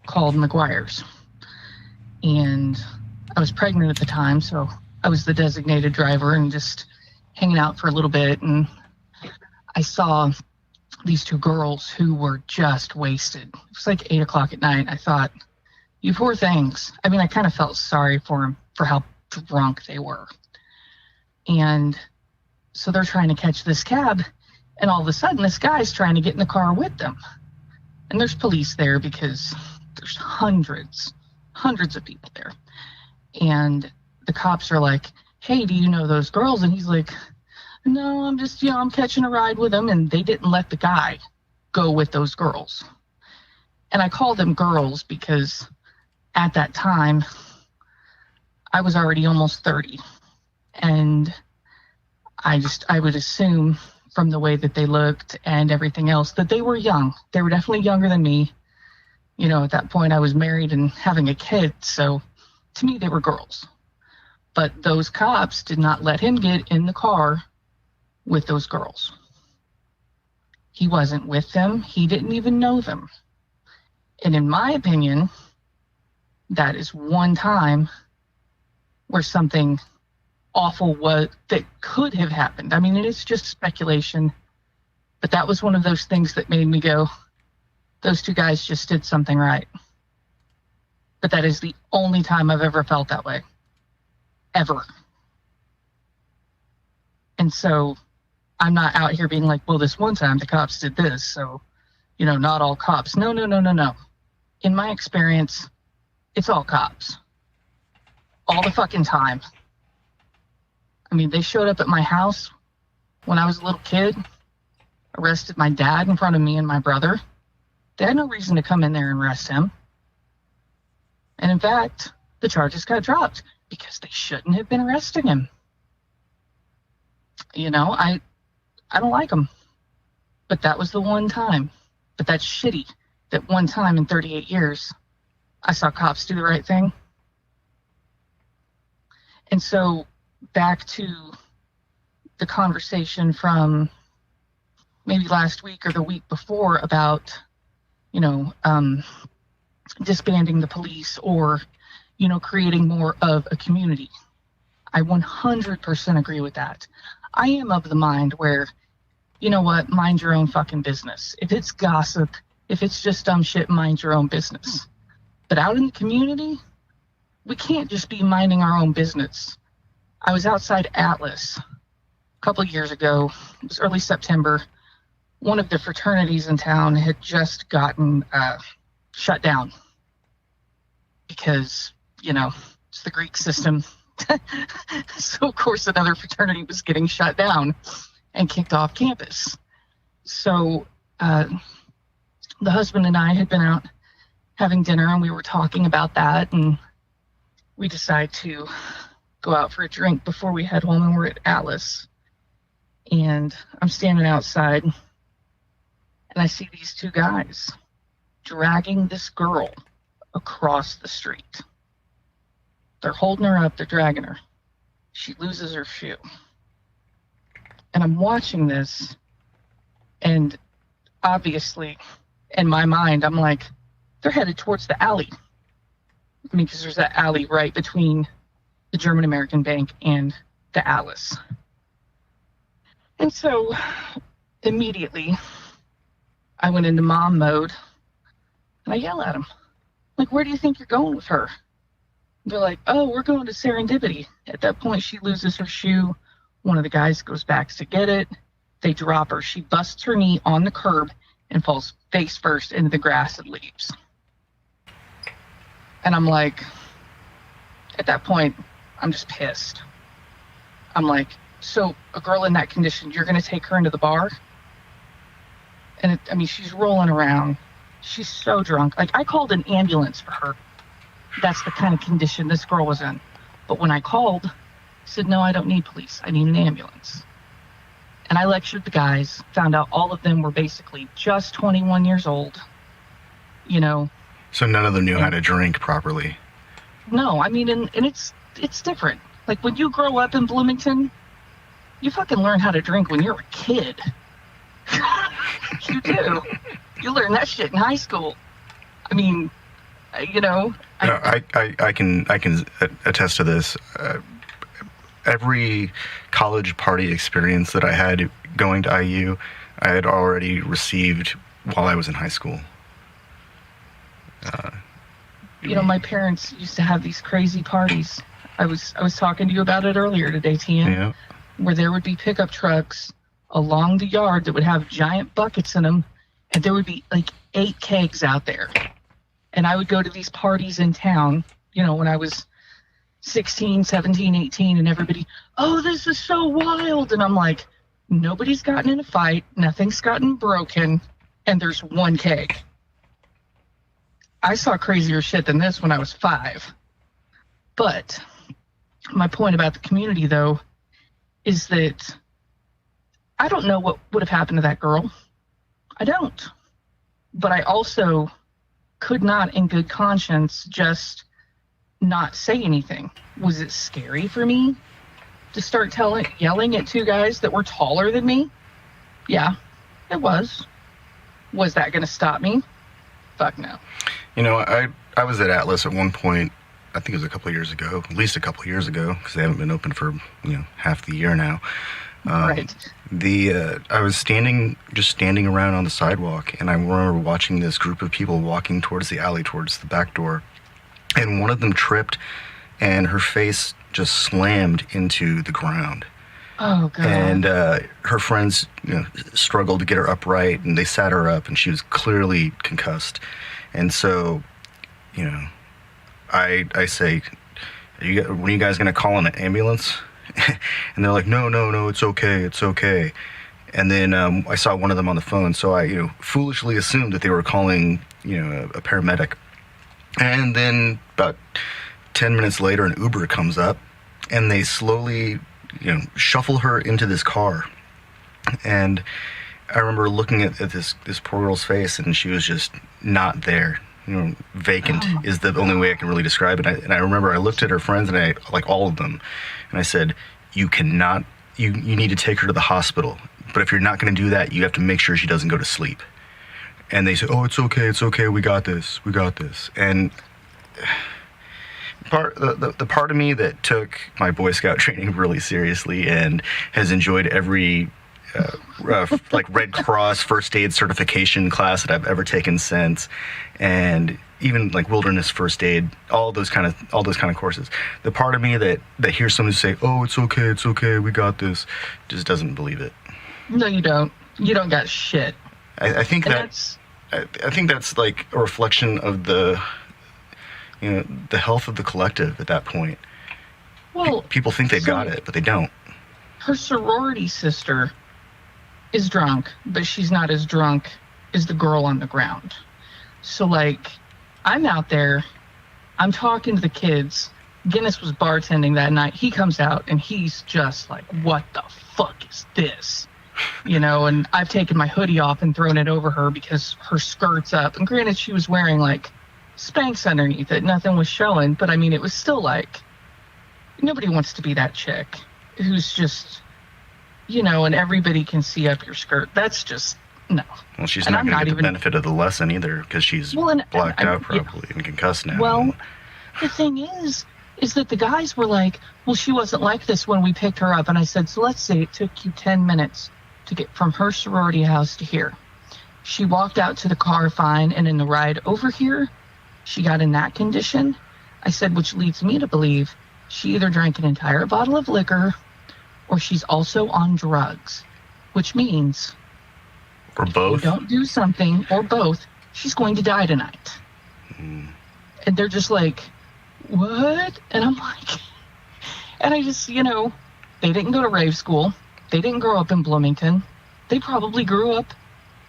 called McGuire's. And I was pregnant at the time, so I was the designated driver and just hanging out for a little bit. And I saw these two girls who were just wasted. It was like 8 o'clock at night. I thought, you poor things. I mean, I kind of felt sorry for them for how drunk they were. And so they're trying to catch this cab, and all of a sudden this guy's trying to get in the car with them. And there's police there because there's hundreds of people there. And the cops are like, hey, do you know those girls? And he's like, no, I'm just, I'm catching a ride with them. And they didn't let the guy go with those girls. And I call them girls because at that time, I was already almost 30. And I would assume from the way that they looked and everything else that they were young. They were definitely younger than me. At that point I was married and having a kid. So to me, they were girls. But those cops did not let him get in the car with those girls. He wasn't with them. He didn't even know them. And in my opinion, that is one time where something awful that could have happened. I mean, it is just speculation, but that was one of those things that made me go, those two guys just did something right. But that is the only time I've ever felt that way. Ever. And so I'm not out here being like, well, this one time the cops did this, so, not all cops. No. In my experience, it's all cops. All the fucking time. I mean, they showed up at my house when I was a little kid, arrested my dad in front of me and my brother. They had no reason to come in there and arrest him. And in fact, the charges got dropped because they shouldn't have been arresting him. I don't like them. But that was the one time. But that's shitty that one time in 38 years, I saw cops do the right thing. And so back to the conversation from maybe last week or the week before about, disbanding the police or, creating more of a community. I 100% agree with that. I am of the mind where, mind your own fucking business. If it's gossip, if it's just dumb shit, mind your own business. But out in the community, we can't just be minding our own business. I was outside Atlas a couple of years ago. It was early September. One of the fraternities in town had just gotten shut down because, it's the Greek system. So, of course, another fraternity was getting shut down and kicked off campus. So the husband and I had been out having dinner, and we were talking about that, and we decided to go out for a drink before we head home, and we're at Atlas. And I'm standing outside, and I see these two guys dragging this girl across the street. They're holding her up, they're dragging her. She loses her shoe. And I'm watching this, and obviously, in my mind, I'm like, they're headed towards the alley. I mean, because there's that alley right between the German American Bank and the Atlas. And so, immediately, I went into mom mode, and I yell at them. Like, where do you think you're going with her? They're like, oh, we're going to Serendipity. At that point, she loses her shoe. One of the guys goes back to get it. They drop her. She busts her knee on the curb and falls face first into the grass and leaves. And I'm like, at that point, I'm just pissed. I'm like, so a girl in that condition, you're going to take her into the bar? And she's rolling around. She's so drunk. Like, I called an ambulance for her. That's the kind of condition this girl was in. But when I called, I said, no, I don't need police. I need an ambulance. And I lectured the guys, found out all of them were basically just 21 years old. You know. So none of them knew how to drink properly. No, I mean, and it's different. Like, when you grow up in Bloomington, you fucking learn how to drink when you're a kid. You do. You learn that shit in high school. I mean, you know. I can attest to this. Every college party experience that I had going to IU, I had already received while I was in high school. You know, my parents used to have these crazy parties. I was talking to you about it earlier today, Tian. Yeah. Where there would be pickup trucks along the yard that would have giant buckets in them, and there would be like 8 kegs out there. And I would go to these parties in town, you know, when I was 16, 17, 18, and everybody, oh, this is so wild. And I'm like, nobody's gotten in a fight, nothing's gotten broken, and there's 1 keg. I saw crazier shit than this when I was 5. But my point about the community, though, is that I don't know what would have happened to that girl. I don't. But I also could not, in good conscience, just not say anything. Was it scary for me to start yelling at 2 guys that were taller than me? Yeah, it was. Was that going to stop me? Fuck no. You know, I was at Atlas at one point. I think it was a couple of years ago, at least a couple of years ago, because they haven't been open for, you know, half the year now. Right. I was standing around on the sidewalk, and I remember watching this group of people walking towards the alley, towards the back door, and one of them tripped, and her face just slammed into the ground. Oh, God. And her friends, you know, struggled to get her upright, and they sat her up, and she was clearly concussed. And so, you know, I say, when are you guys going to call an ambulance? And they're like, no, it's okay. And then I saw one of them on the phone, so I, you know, foolishly assumed that they were calling, you know, a paramedic. And then about 10 minutes later, an Uber comes up, and they slowly, you know, shuffle her into this car. And I remember looking at this poor girl's face, and she was just not there. You know, vacant is the only way I can really describe it. And I remember I looked at her friends, and I, like all of them, and I said, you need to take her to the hospital. But if you're not going to do that, you have to make sure she doesn't go to sleep. And they said, oh, it's okay, we got this. And the part of me that took my Boy Scout training really seriously and has enjoyed every like Red Cross first aid certification class that I've ever taken since, and even like wilderness first aid, all those kind of courses. The part of me that hears someone say, "Oh, it's okay, we got this," just doesn't believe it. No, you don't. You don't got shit. I think that's like a reflection of the health of the collective at that point. Well, people think they've got it, but they don't. Her sorority sister is drunk, but she's not as drunk as the girl on the ground. So, like, I'm out there, I'm talking to the kids. Guinness was bartending that night. He comes out, and he's just like, what the fuck is this? You know, and I've taken my hoodie off and thrown it over her because her skirt's up. And granted, she was wearing, like, Spanx underneath it. Nothing was showing. But, I mean, it was still, like, nobody wants to be that chick who's just, you know, and everybody can see up your skirt. That's just, no. Well, she's not going to get the benefit of the lesson either because she's blacked out probably and concussed now. Well, the thing is that the guys were like, well, she wasn't like this when we picked her up. And I said, so let's say it took you 10 minutes to get from her sorority house to here. She walked out to the car fine, and in the ride over here, she got in that condition. I said, which leads me to believe she either drank an entire bottle of liquor or she's also on drugs, which means Or if both. you don't do something, or both, she's going to die tonight. Mm. And they're just like, what? And I'm like, and I just, you know, they didn't go to rave school. They didn't grow up in Bloomington. They probably grew up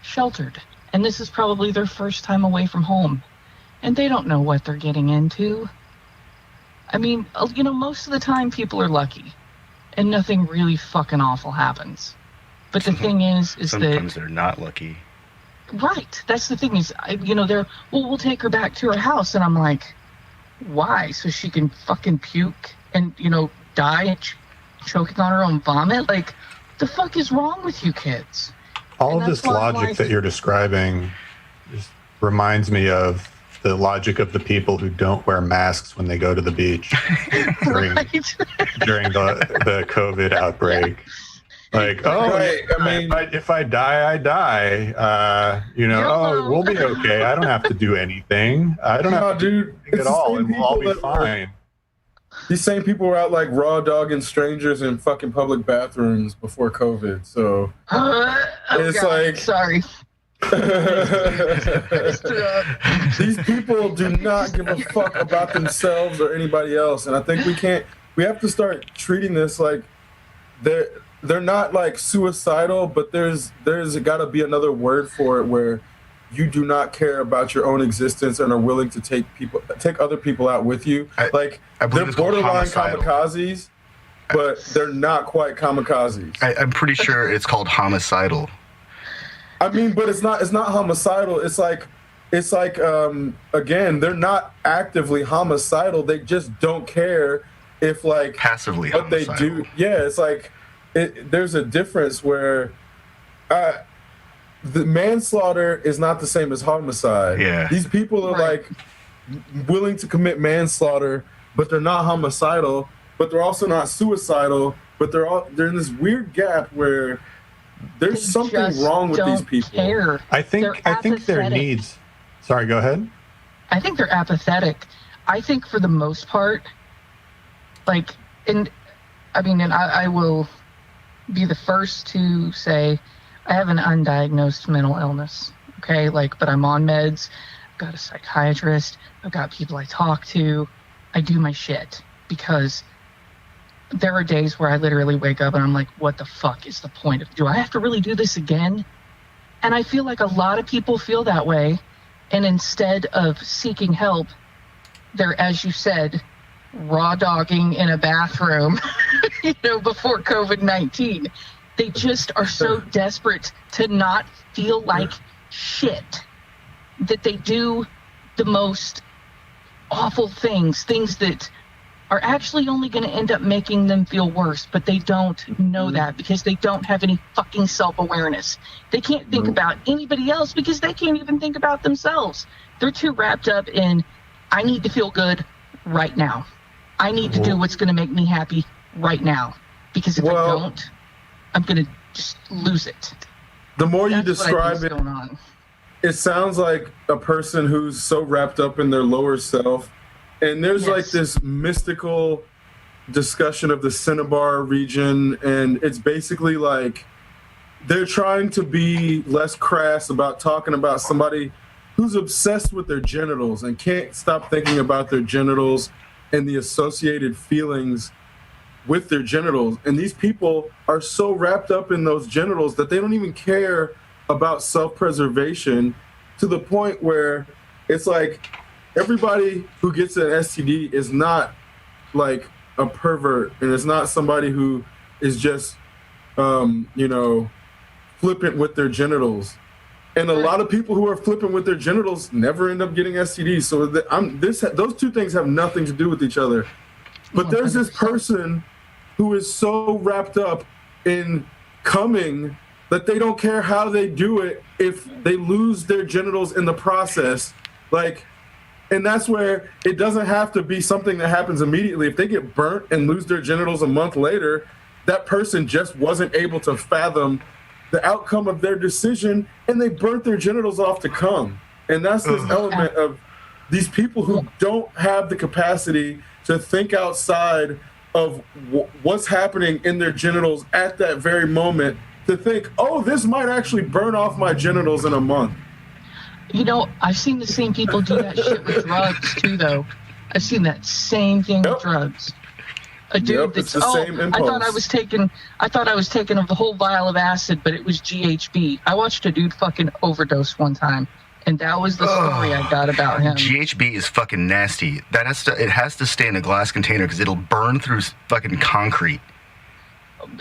sheltered. And this is probably their first time away from home. And they don't know what they're getting into. I mean, you know, most of the time people are lucky. And nothing really fucking awful happens. But the thing is Sometimes they're not lucky. right. That's the thing is, we'll take her back to her house. And I'm like, why? So she can fucking puke and, you know, die choking on her own vomit? Like, the fuck is wrong with you kids? All And of that's this why I'm logic like- that you're describing just reminds me of the logic of the people who don't wear masks when they go to the beach during Right? the COVID outbreak. Like, oh, Right, I mean- if I die, I die. YOLO. We'll be okay. I don't have to do anything. I don't have to do dude, anything at all, and we'll all be fine. These same people were out like raw dogging strangers in fucking public bathrooms before COVID. So Oh, It's God, like- sorry. these people do not give a fuck about themselves or anybody else, and I think we have to start treating this like they're not like suicidal, but there's got to be another word for it where you do not care about your own existence and are willing to take other people out with you. I Like believe they're it's called borderline homicidal. kamikazes, but they're not quite kamikazes. I'm pretty sure it's called homicidal. I mean, but it's not homicidal. It's like again, they're not actively homicidal. They just don't care if like Passively what they homicidal. do. Yeah, it's like there's a difference where the manslaughter is not the same as homicide. Yeah. These people are Right. like willing to commit manslaughter, but they're not homicidal, but they're also not suicidal, but they're in this weird gap where there's They something just wrong with these don't people. care. I think their apathetic. needs. Sorry, go ahead. I think they're apathetic. I think for the most part, like, and I will be the first to say I have an undiagnosed mental illness. Okay, like, but I'm on meds. I've got a psychiatrist. I've got people I talk to. I do my shit because there are days where I literally wake up and I'm like, what the fuck is the point of, do I have to really do this again? And I feel like a lot of people feel that way. And instead of seeking help, they're, as you said, raw dogging in a bathroom, before COVID-19. They just are so desperate to not feel like shit that they do the most awful things that are actually only going to end up making them feel worse, but they don't know that because they don't have any fucking self-awareness. They can't think about anybody else because they can't even think about themselves. They're too wrapped up in, I need to feel good right now. I need to do what's going to make me happy right now. Because if I don't, I'm going to just lose it. The more you That's what I describe think's it, going on. it sounds like a person who's so wrapped up in their lower self. And there's like Yes. this mystical discussion of the Cinnabar region. And it's basically like they're trying to be less crass about talking about somebody who's obsessed with their genitals and can't stop thinking about their genitals and the associated feelings with their genitals. And these people are so wrapped up in those genitals that they don't even care about self-preservation, to the point where it's like everybody who gets an STD is not like a pervert, and it's not somebody who is just flippant with their genitals. And a lot of people who are flippant with their genitals never end up getting STDs. So those two things have nothing to do with each other. But there's this 100%. person who is so wrapped up in coming that they don't care how they do it if they lose their genitals in the process. Like, and that's where it doesn't have to be something that happens immediately. If they get burnt and lose their genitals a month later, that person just wasn't able to fathom the outcome of their decision, and they burnt their genitals off to come. And that's this element of these people who don't have the capacity to think outside of what's happening in their genitals at that very moment, to think, oh, this might actually burn off my genitals in a month. You know, I've seen the same people do that shit with drugs too, though. I've seen that same thing with drugs. A dude It's that's the same impulse. I thought I was taking a whole vial of acid, but it was GHB. I watched a dude fucking overdose one time, and that was the story I got about him. GHB is fucking nasty. It has to stay in a glass container because it'll burn through fucking concrete.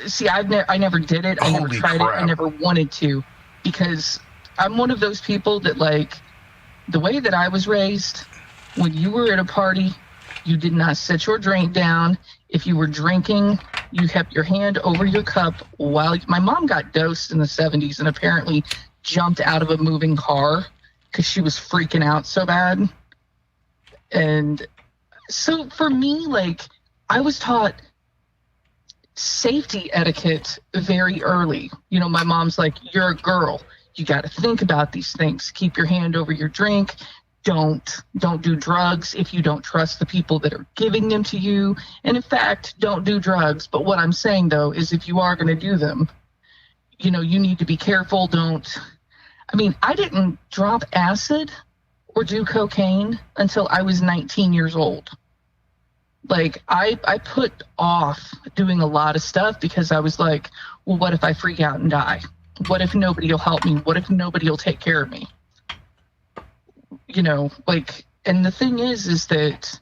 See, I never did it. I never tried it. I never wanted to, because I'm one of those people that, like, the way that I was raised, when you were at a party, you did not set your drink down. If you were drinking, you kept your hand over your cup while... My mom got dosed in the 70s and apparently jumped out of a moving car because she was freaking out so bad. And so for me, like, I was taught safety etiquette very early. You know, my mom's like, you're a girl. You got to think about these things. Keep your hand over your drink. Don't do drugs if you don't trust the people that are giving them to you. And in fact, don't do drugs. But what I'm saying, though, is if you are going to do them, you know, you need to be careful. I didn't drop acid or do cocaine until I was 19 years old. Like, I put off doing a lot of stuff because I was like, well, what if I freak out and die? What if nobody will help me? What if nobody will take care of me? You know, like, and the thing is that,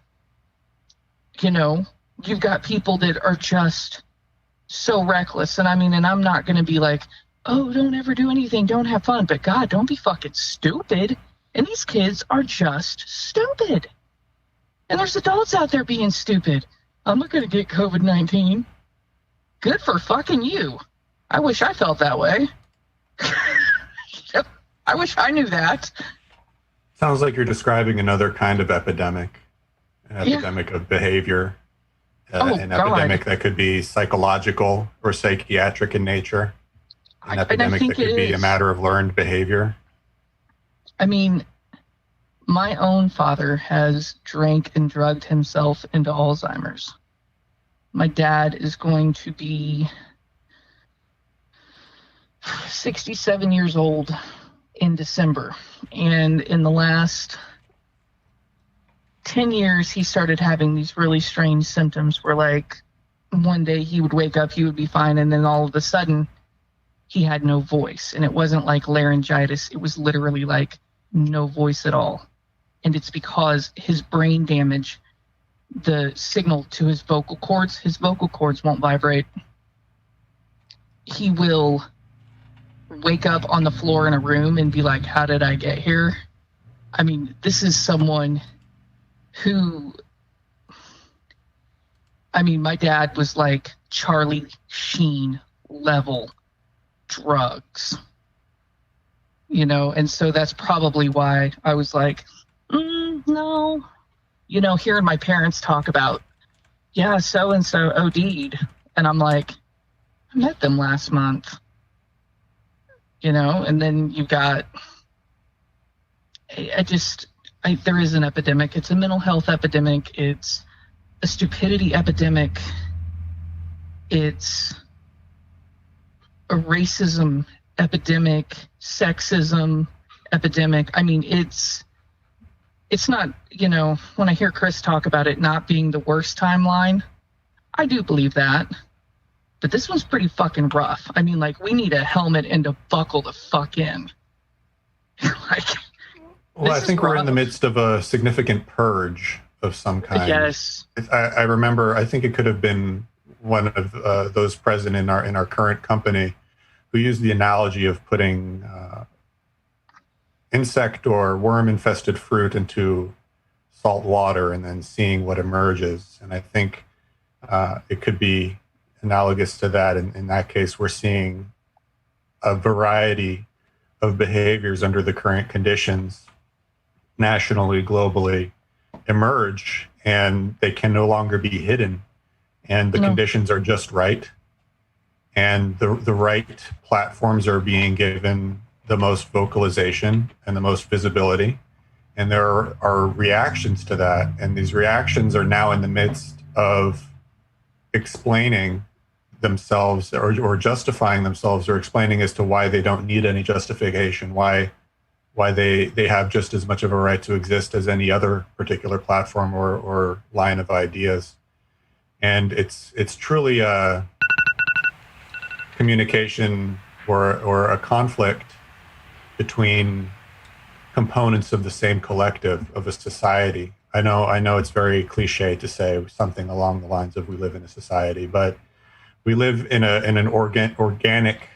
you know, you've got people that are just so reckless. And I'm not going to be like, oh, don't ever do anything. Don't have fun. But God, don't be fucking stupid. And these kids are just stupid. And there's adults out there being stupid. I'm not going to get COVID-19. Good for fucking you. I wish I felt that way. I wish I knew that. Sounds like you're describing another kind of epidemic, an epidemic of behavior, epidemic that could be psychological or psychiatric in nature, an epidemic that could be a matter of learned behavior. I mean, my own father has drank and drugged himself into Alzheimer's. My dad is going to be 67 years old in December. And in the last 10 years, he started having these really strange symptoms where, like, one day he would wake up, he would be fine, and then all of a sudden he had no voice. And it wasn't like laryngitis. It was literally like no voice at all. And it's because his brain damage, the signal to his vocal cords won't vibrate. He will wake up on the floor in a room and be like, how did I get here? I mean, this is someone who, my dad was like Charlie Sheen level drugs, you know? And so that's probably why I was like, no, you know, hearing my parents talk about, yeah, so-and-so OD'd. And I'm like, I met them last month. You know, and then you've got, there is an epidemic. It's a mental health epidemic. It's a stupidity epidemic. It's a racism epidemic, sexism epidemic. I mean, it's not, you know, when I hear Chris talk about it not being the worst timeline, I do believe that. But this one's pretty fucking rough. I mean, like, we need a helmet and to buckle the fuck in. Well, I think we're in the midst of a significant purge of some kind. Yes. I remember, I think it could have been one of those present in our current company who used the analogy of putting insect or worm-infested fruit into salt water and then seeing what emerges. And I think it could be analogous to that. In that case, we're seeing a variety of behaviors under the current conditions, nationally, globally, emerge, and they can no longer be hidden. And the conditions are just right. And the right platforms are being given the most vocalization and the most visibility. And there are reactions to that. And these reactions are now in the midst of explaining themselves or justifying themselves or explaining as to why they don't need any justification, why they have just as much of a right to exist as any other particular platform or line of ideas. And it's truly a communication or a conflict between components of the same collective of a society. I know it's very cliche to say something along the lines of we live in a society, but we live in an organic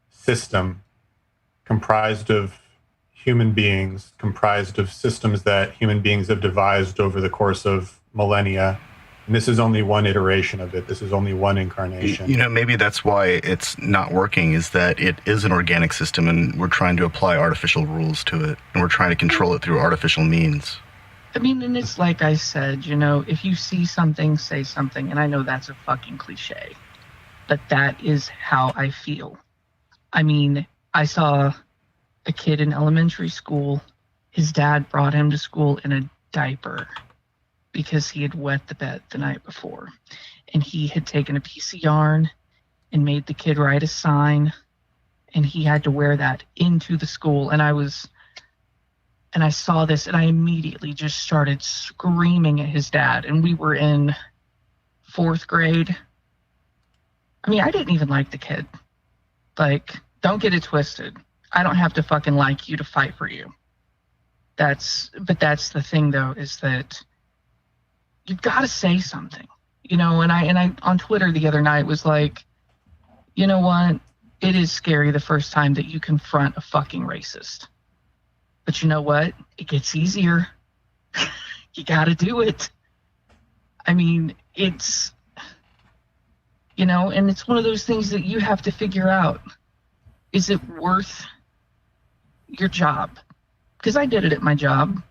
system comprised of human beings, comprised of systems that human beings have devised over the course of millennia. And this is only one iteration of it. This is only one incarnation. You know, maybe that's why it's not working, is that it is an organic system and we're trying to apply artificial rules to it. And we're trying to control it through artificial means. I mean, and it's like I said, you know, if you see something, say something. And I know that's a fucking cliche, but that is how I feel. I mean, I saw a kid in elementary school. His dad brought him to school in a diaper because he had wet the bed the night before. And he had taken a piece of yarn and made the kid write a sign. And he had to wear that into the school. And I saw this and I immediately just started screaming at his dad. And we were in 4th grade. I mean, I didn't even like the kid. Like, don't get it twisted. I don't have to fucking like you to fight for you. But that's the thing though, is that you've got to say something, you know. And I on Twitter the other night was like, you know what? It is scary the first time that you confront a fucking racist. But you know what? It gets easier. You got to do it. I mean, it's, you know, and it's one of those things that you have to figure out. Is it worth your job? Because I did it at my job.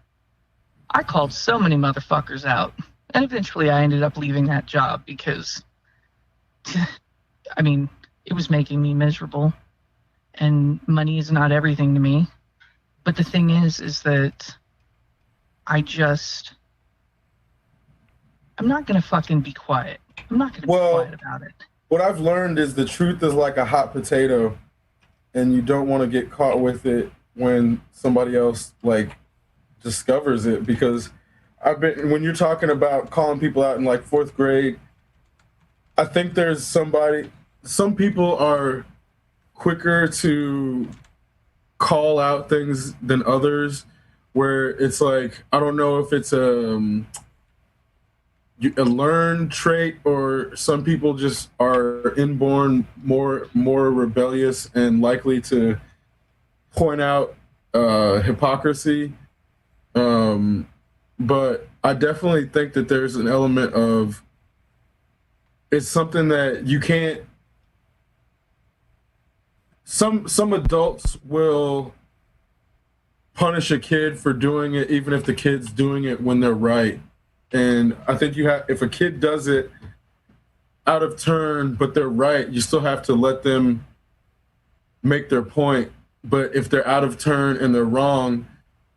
I called so many motherfuckers out. And eventually I ended up leaving that job because, I mean, it was making me miserable. And money is not everything to me. But the thing is that I'm not going to fucking be quiet. I'm not going to be quiet about it. What I've learned is the truth is like a hot potato, and you don't want to get caught with it when somebody else like discovers it. Because when you're talking about calling people out in like 4th grade, I think there's some people are quicker to call out things than others, where it's like, I don't know if it's a learned trait or some people just are inborn more rebellious and likely to point out hypocrisy. But I definitely think that there's an element of, it's something that you can't, some adults will punish a kid for doing it even if the kid's doing it when they're right. And I think if a kid does it out of turn but they're right, you still have to let them make their point. But if they're out of turn and they're wrong,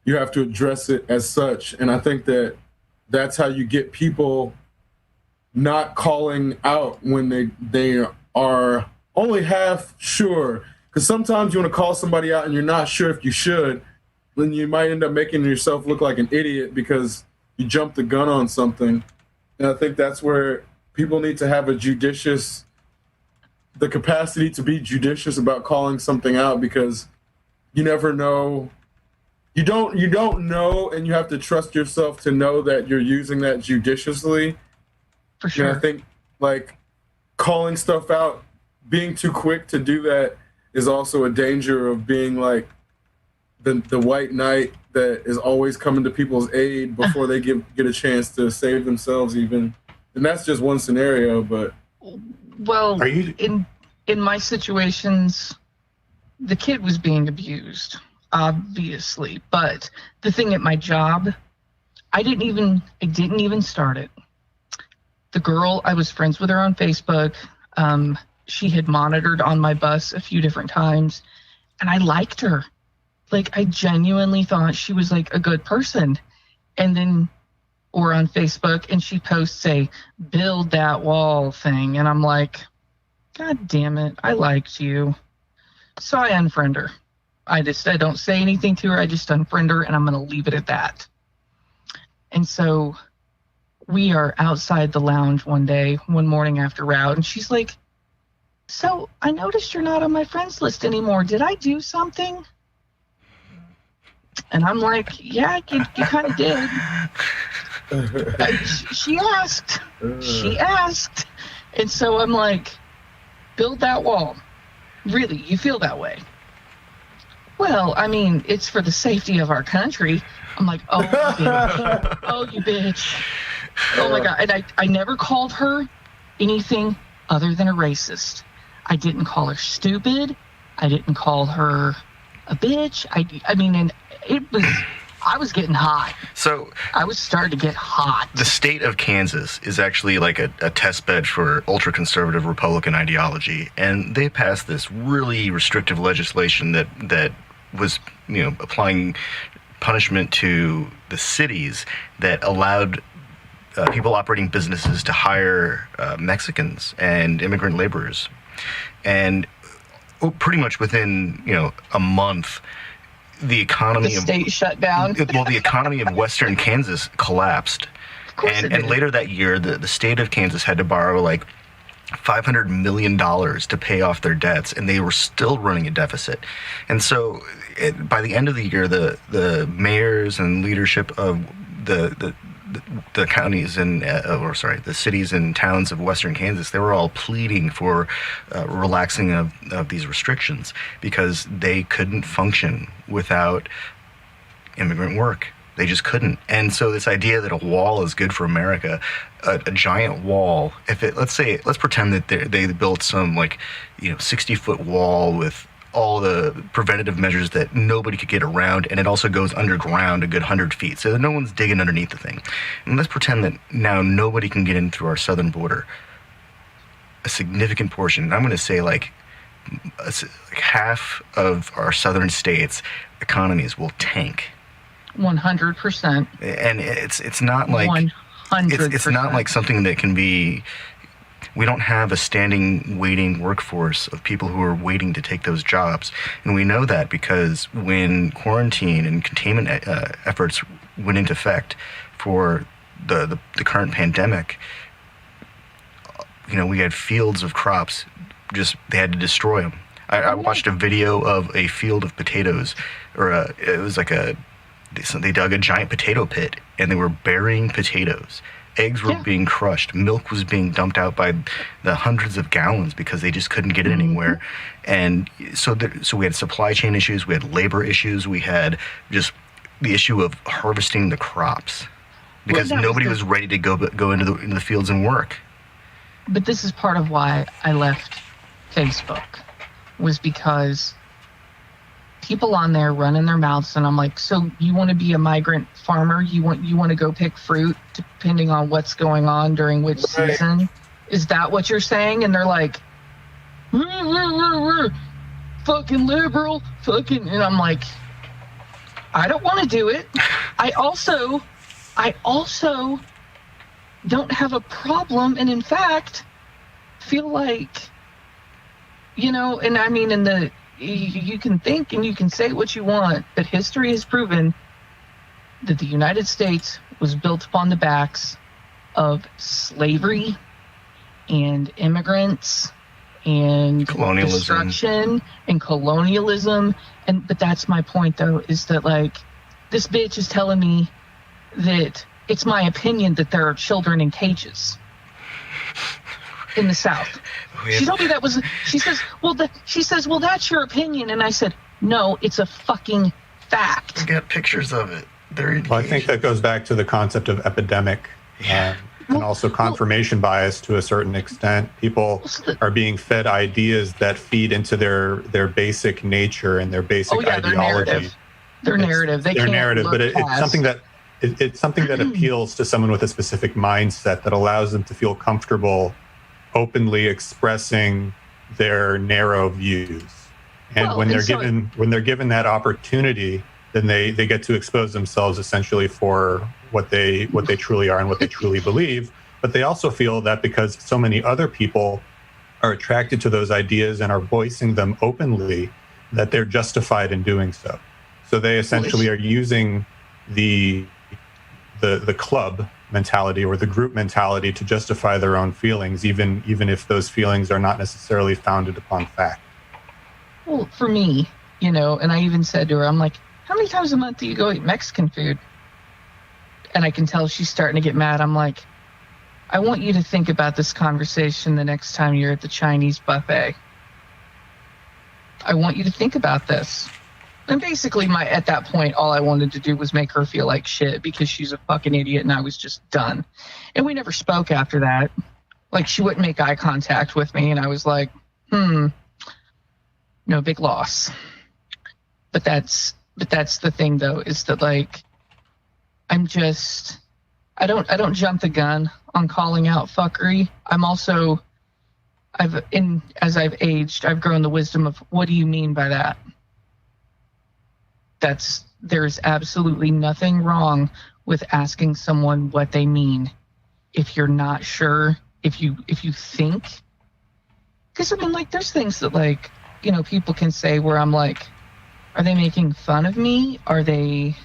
you have to address it as such. And I think that that's how you get people not calling out when they are only half sure. Because sometimes you want to call somebody out and you're not sure if you should, then you might end up making yourself look like an idiot because you jumped the gun on something. And I think that's where people need to have the capacity to be judicious about calling something out, because you never know. You don't know, and you have to trust yourself to know that you're using that judiciously. For sure. And I think like calling stuff out, being too quick to do that is also a danger of being like the white knight that is always coming to people's aid before they get a chance to save themselves even. And that's just one scenario, but well, in my situations, the kid was being abused, obviously. But the thing at my job, I didn't even start it. The girl, I was friends with her on Facebook. She had monitored on my bus a few different times, and I liked her. Like, I genuinely thought she was like a good person. And then, or on Facebook, and she posts a build that wall thing. And I'm like, God damn it, I liked you. So I unfriend her. I don't say anything to her. I just unfriend her, and I'm going to leave it at that. And so we are outside the lounge one morning after route, and she's like, so I noticed you're not on my friends list anymore. Did I do something? And I'm like, yeah, you kind of did. She asked. She asked. And so I'm like, build that wall. Really, you feel that way? Well, I mean, it's for the safety of our country. I'm like, oh, bitch. Oh, you bitch. Oh, my God. And I never called her anything other than a racist. I didn't call her stupid. I didn't call her a bitch. I mean, and I was getting hot. So I was starting to get hot. the state of Kansas is actually like a test bed for ultra-conservative Republican ideology, and they passed this really restrictive legislation that was, applying punishment to the cities that allowed people operating businesses to hire Mexicans and immigrant laborers, and pretty much within a month, the economy The state shut down. the economy of Western Kansas collapsed. Of course it And did. later that year, the state of Kansas had to borrow like $500 million to pay off their debts, and they were still running a deficit. And so by the end of the year, the mayors and leadership of the counties and the cities and towns of Western Kansas, they were all pleading for relaxing of these restrictions because they couldn't function without immigrant work. They just couldn't. And so this idea that a wall is good for America, a giant wall, let's pretend that they built some 60-foot wall with all the preventative measures that nobody could get around, and it also goes underground a good 100 feet, so that no one's digging underneath the thing. And let's pretend that now nobody can get in through our southern border. A significant portion, I'm going to say like half of our southern states' economies will tank. 100%. And it's not like 100%. it's not like something that can be. We don't have a standing waiting workforce of people who are waiting to take those jobs. And we know that because when quarantine and containment efforts went into effect for the current pandemic, we had fields of crops, they had to destroy them. I watched a video of a field of potatoes, it was like they dug a giant potato pit and they were burying potatoes. Eggs were being crushed. Milk was being dumped out by the hundreds of gallons because they just couldn't get it anywhere. And so we had supply chain issues. We had labor issues. We had just the issue of harvesting the crops because nobody was ready to go into the fields and work. But this is part of why I left Facebook, was because people on there running their mouths, and I'm like, so you want to be a migrant farmer? You want to go pick fruit depending on what's going on during which season? Is that what you're saying? And they're like, fucking liberal, fucking, and I'm like, I don't want to do it. I also don't have a problem, and in fact, feel like, and I mean, you can think and you can say what you want, but history has proven that the United States was built upon the backs of slavery and immigrants and colonialism. Destruction and colonialism. But that's my point, though, is that this bitch is telling me that it's my opinion that there are children in cages in the South. She told me that was. She says, well, that's your opinion, and I said, no, it's a fucking fact. I got pictures of it. Well, I think that goes back to the concept of epidemic, and also confirmation bias to a certain extent. People are being fed ideas that feed into their basic nature and their basic ideology. Their narrative. They their can't narrative, look but it's past. something that appeals to someone with a specific mindset that allows them to feel comfortable openly expressing their narrow views. And Well, when and they're so- given that opportunity, then they get to expose themselves essentially for what they truly are and what they truly believe. But they also feel that because so many other people are attracted to those ideas and are voicing them openly, that they're justified in doing so. So they essentially are using the club mentality or the group mentality to justify their own feelings, even if those feelings are not necessarily founded upon fact. Well, for me, and I even said to her, I'm like, how many times a month do you go eat Mexican food? And I can tell she's starting to get mad. I'm like, I want you to think about this conversation the next time you're at the Chinese buffet. I want you to think about this. And basically, at that point, all I wanted to do was make her feel like shit because she's a fucking idiot and I was just done. And we never spoke after that. Like, she wouldn't make eye contact with me, and I was like, no, big loss. But that's the thing, though, is that, like, I don't jump the gun on calling out fuckery. I'm also, as I've aged, I've grown the wisdom of what do you mean by that? There's absolutely nothing wrong with asking someone what they mean. If you're not sure, if you think, because I mean, like, there's things that, like, people can say where I'm like, are they making fun of me? Are they,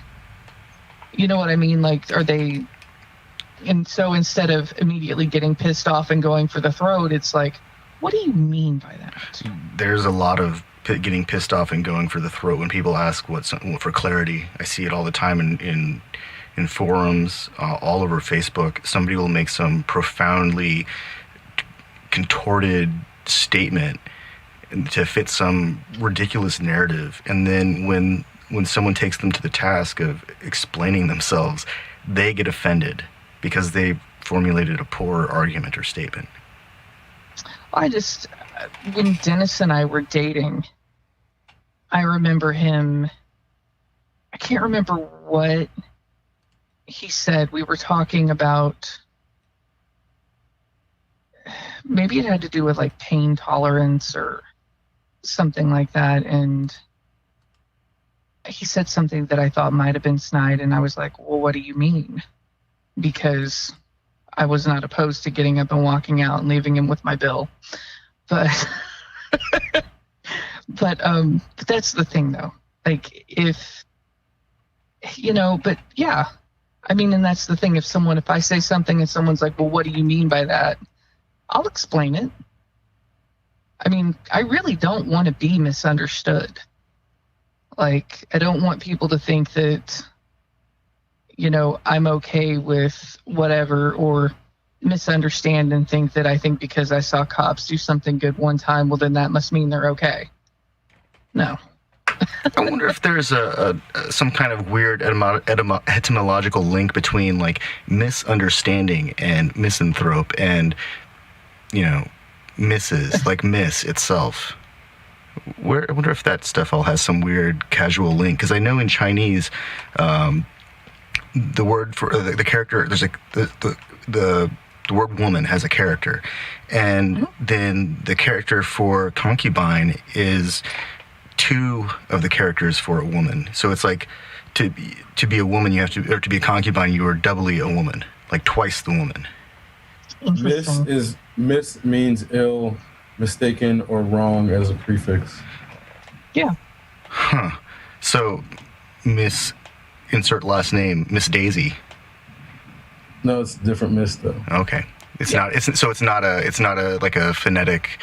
you know what I mean? Like, are they? And so instead of immediately getting pissed off and going for the throat, it's like, what do you mean by that? There's a lot of getting pissed off and going for the throat when people ask for clarity. I see it all the time in forums, all over Facebook. Somebody will make some profoundly contorted statement to fit some ridiculous narrative, and then when someone takes them to the task of explaining themselves, they get offended because they formulated a poor argument or statement. When Dennis and I were dating, I remember him, I can't remember what he said. We were talking about, maybe it had to do with like pain tolerance or something like that. And he said something that I thought might have been snide. And I was like, well, what do you mean? Because I was not opposed to getting up and walking out and leaving him with my bill. But but that's the thing, though. Like, if, but yeah, I mean, and that's the thing. If I say something and someone's like, well, what do you mean by that? I'll explain it. I mean, I really don't want to be misunderstood. Like, I don't want people to think that, I'm okay with whatever, or misunderstand and think that I think because I saw cops do something good one time, well, then that must mean they're okay. No. I wonder if there's some kind of weird etymological link between, like, misunderstanding and misanthrope and, misses, like miss itself. I wonder if that stuff all has some weird casual link, because I know in Chinese, the word for the character, there's the word woman has a character, and then the character for concubine is two of the characters for a woman. So it's like to be a woman, you have to, or to be a concubine, you are doubly a woman, like twice the woman. Miss means ill, mistaken, or wrong as a prefix. Yeah. Huh. So Miss, insert last name, Miss Daisy. No, it's different Miss though. Okay. It's not a like a phonetic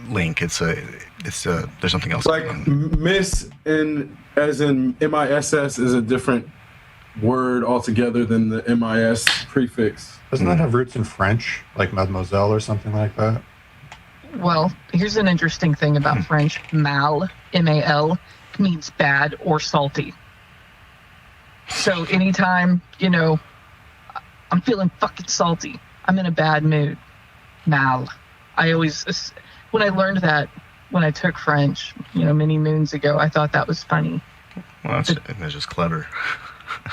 link. It's there's something else. Like Miss as in MISS is a different word altogether than the MIS prefix. Doesn't that have roots in French, like mademoiselle or something like that? Well, here's an interesting thing about French. Mal, M-A-L, means bad or salty. So anytime, I'm feeling fucking salty, I'm in a bad mood, mal. When I learned that, when I took French, many moons ago, I thought that was funny. Well, that's just clever.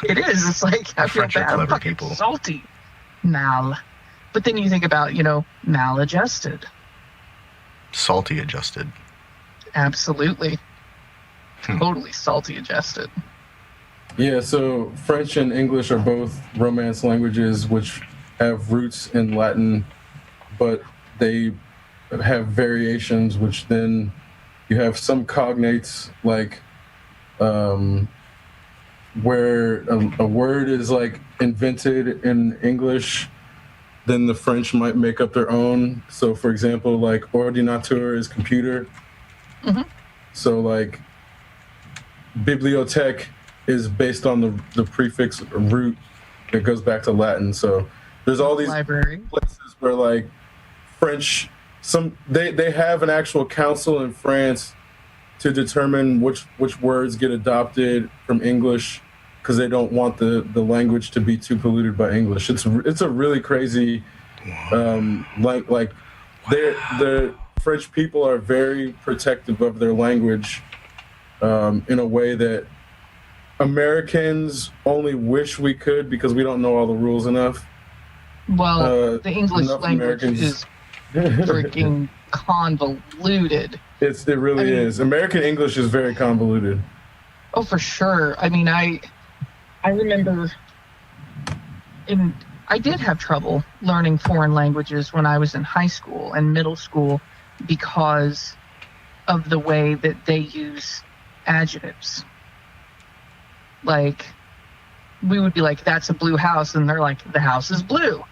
It is. It's like, I feel French are bad. I'm clever fucking people. salty. Mal. But then you think about, maladjusted. Salty adjusted. Absolutely. Totally salty adjusted. Yeah, so French and English are both Romance languages which have roots in Latin, but they have variations, which then you have some cognates, like where a word is like invented in English, then the French might make up their own. So, for example, like ordinateur is computer. Mm-hmm. So, like, bibliothèque is based on the prefix root that goes back to Latin. So, there's all these library places where, like, French, they have an actual council in France to determine which words get adopted from English, because they don't want the language to be too polluted by English. It's a really crazy, the French people are very protective of their language, in a way that Americans only wish we could, because we don't know all the rules enough. Well, the English enough language Americans- is freaking convoluted. It really is. American English is very convoluted. Oh, for sure. I mean, I remember, I did have trouble learning foreign languages when I was in high school and middle school because of the way that they use adjectives. Like, we would be like, that's a blue house, and they're like, the house is blue.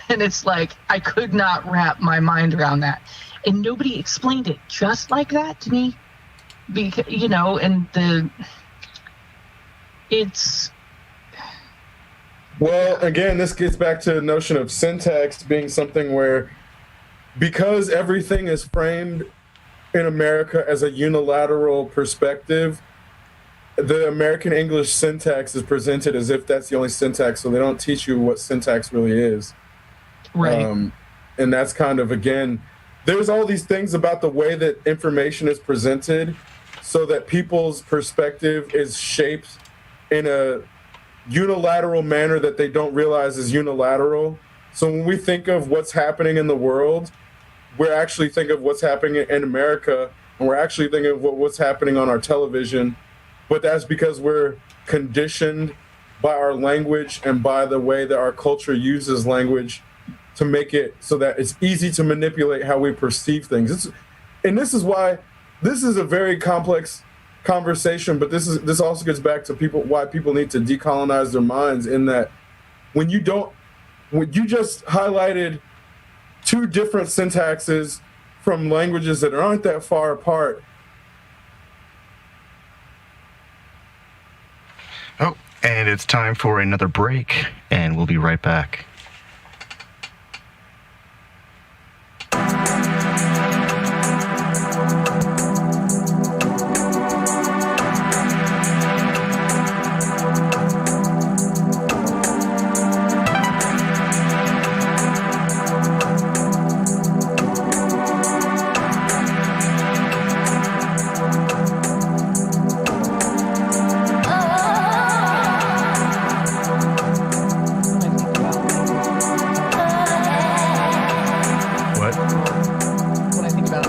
And it's like, I could not wrap my mind around that. And nobody explained it just like that to me. Because, Well, again, this gets back to the notion of syntax being something where, because everything is framed in America as a unilateral perspective, the American English syntax is presented as if that's the only syntax, so they don't teach you what syntax really is. right. And that's kind of, again, there's all these things about the way that information is presented, so that people's perspective is shaped in a unilateral manner that they don't realize is unilateral. So when we think of what's happening in the world, we're actually thinking of what's happening in America, and we're actually thinking of what's happening on our television. But that's because we're conditioned by our language and by the way that our culture uses language to make it so that it's easy to manipulate how we perceive things. And this is why this is a very complex conversation, but this also gets back to why people need to decolonize their minds, in that when you just highlighted two different syntaxes from languages that aren't that far apart. Oh, and it's time for another break, and we'll be right back. When I think about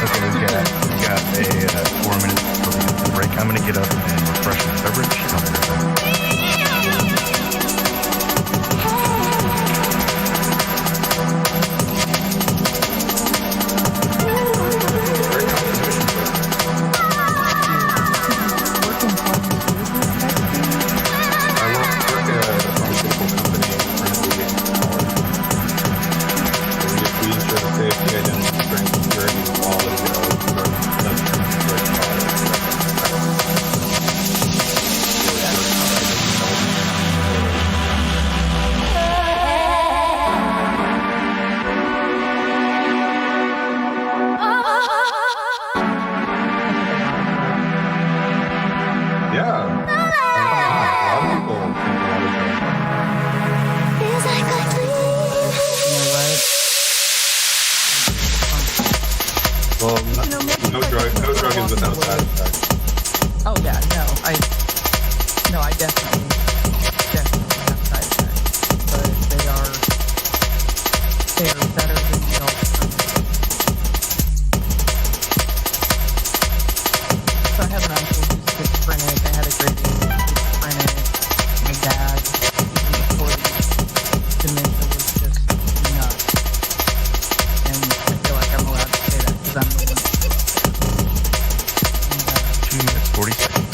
Okay, we've got a 4 minutes before we get to the break. I'm going to get up and refresh my beverage. I'll be right back. I work at a pharmaceutical company currently we ensure the safety, identity, strength, security, quality of drug products. ones without side effects. Oh yeah, I definitely have side effects, but they are better than the alternative. So I have an uncle who's schizophrenic. I had a great aunt who's schizophrenic. My dad, even before the dementia, was just nuts. And I feel like I'm allowed to say that because I'm the one who grew up there. 2 minutes, 40 seconds.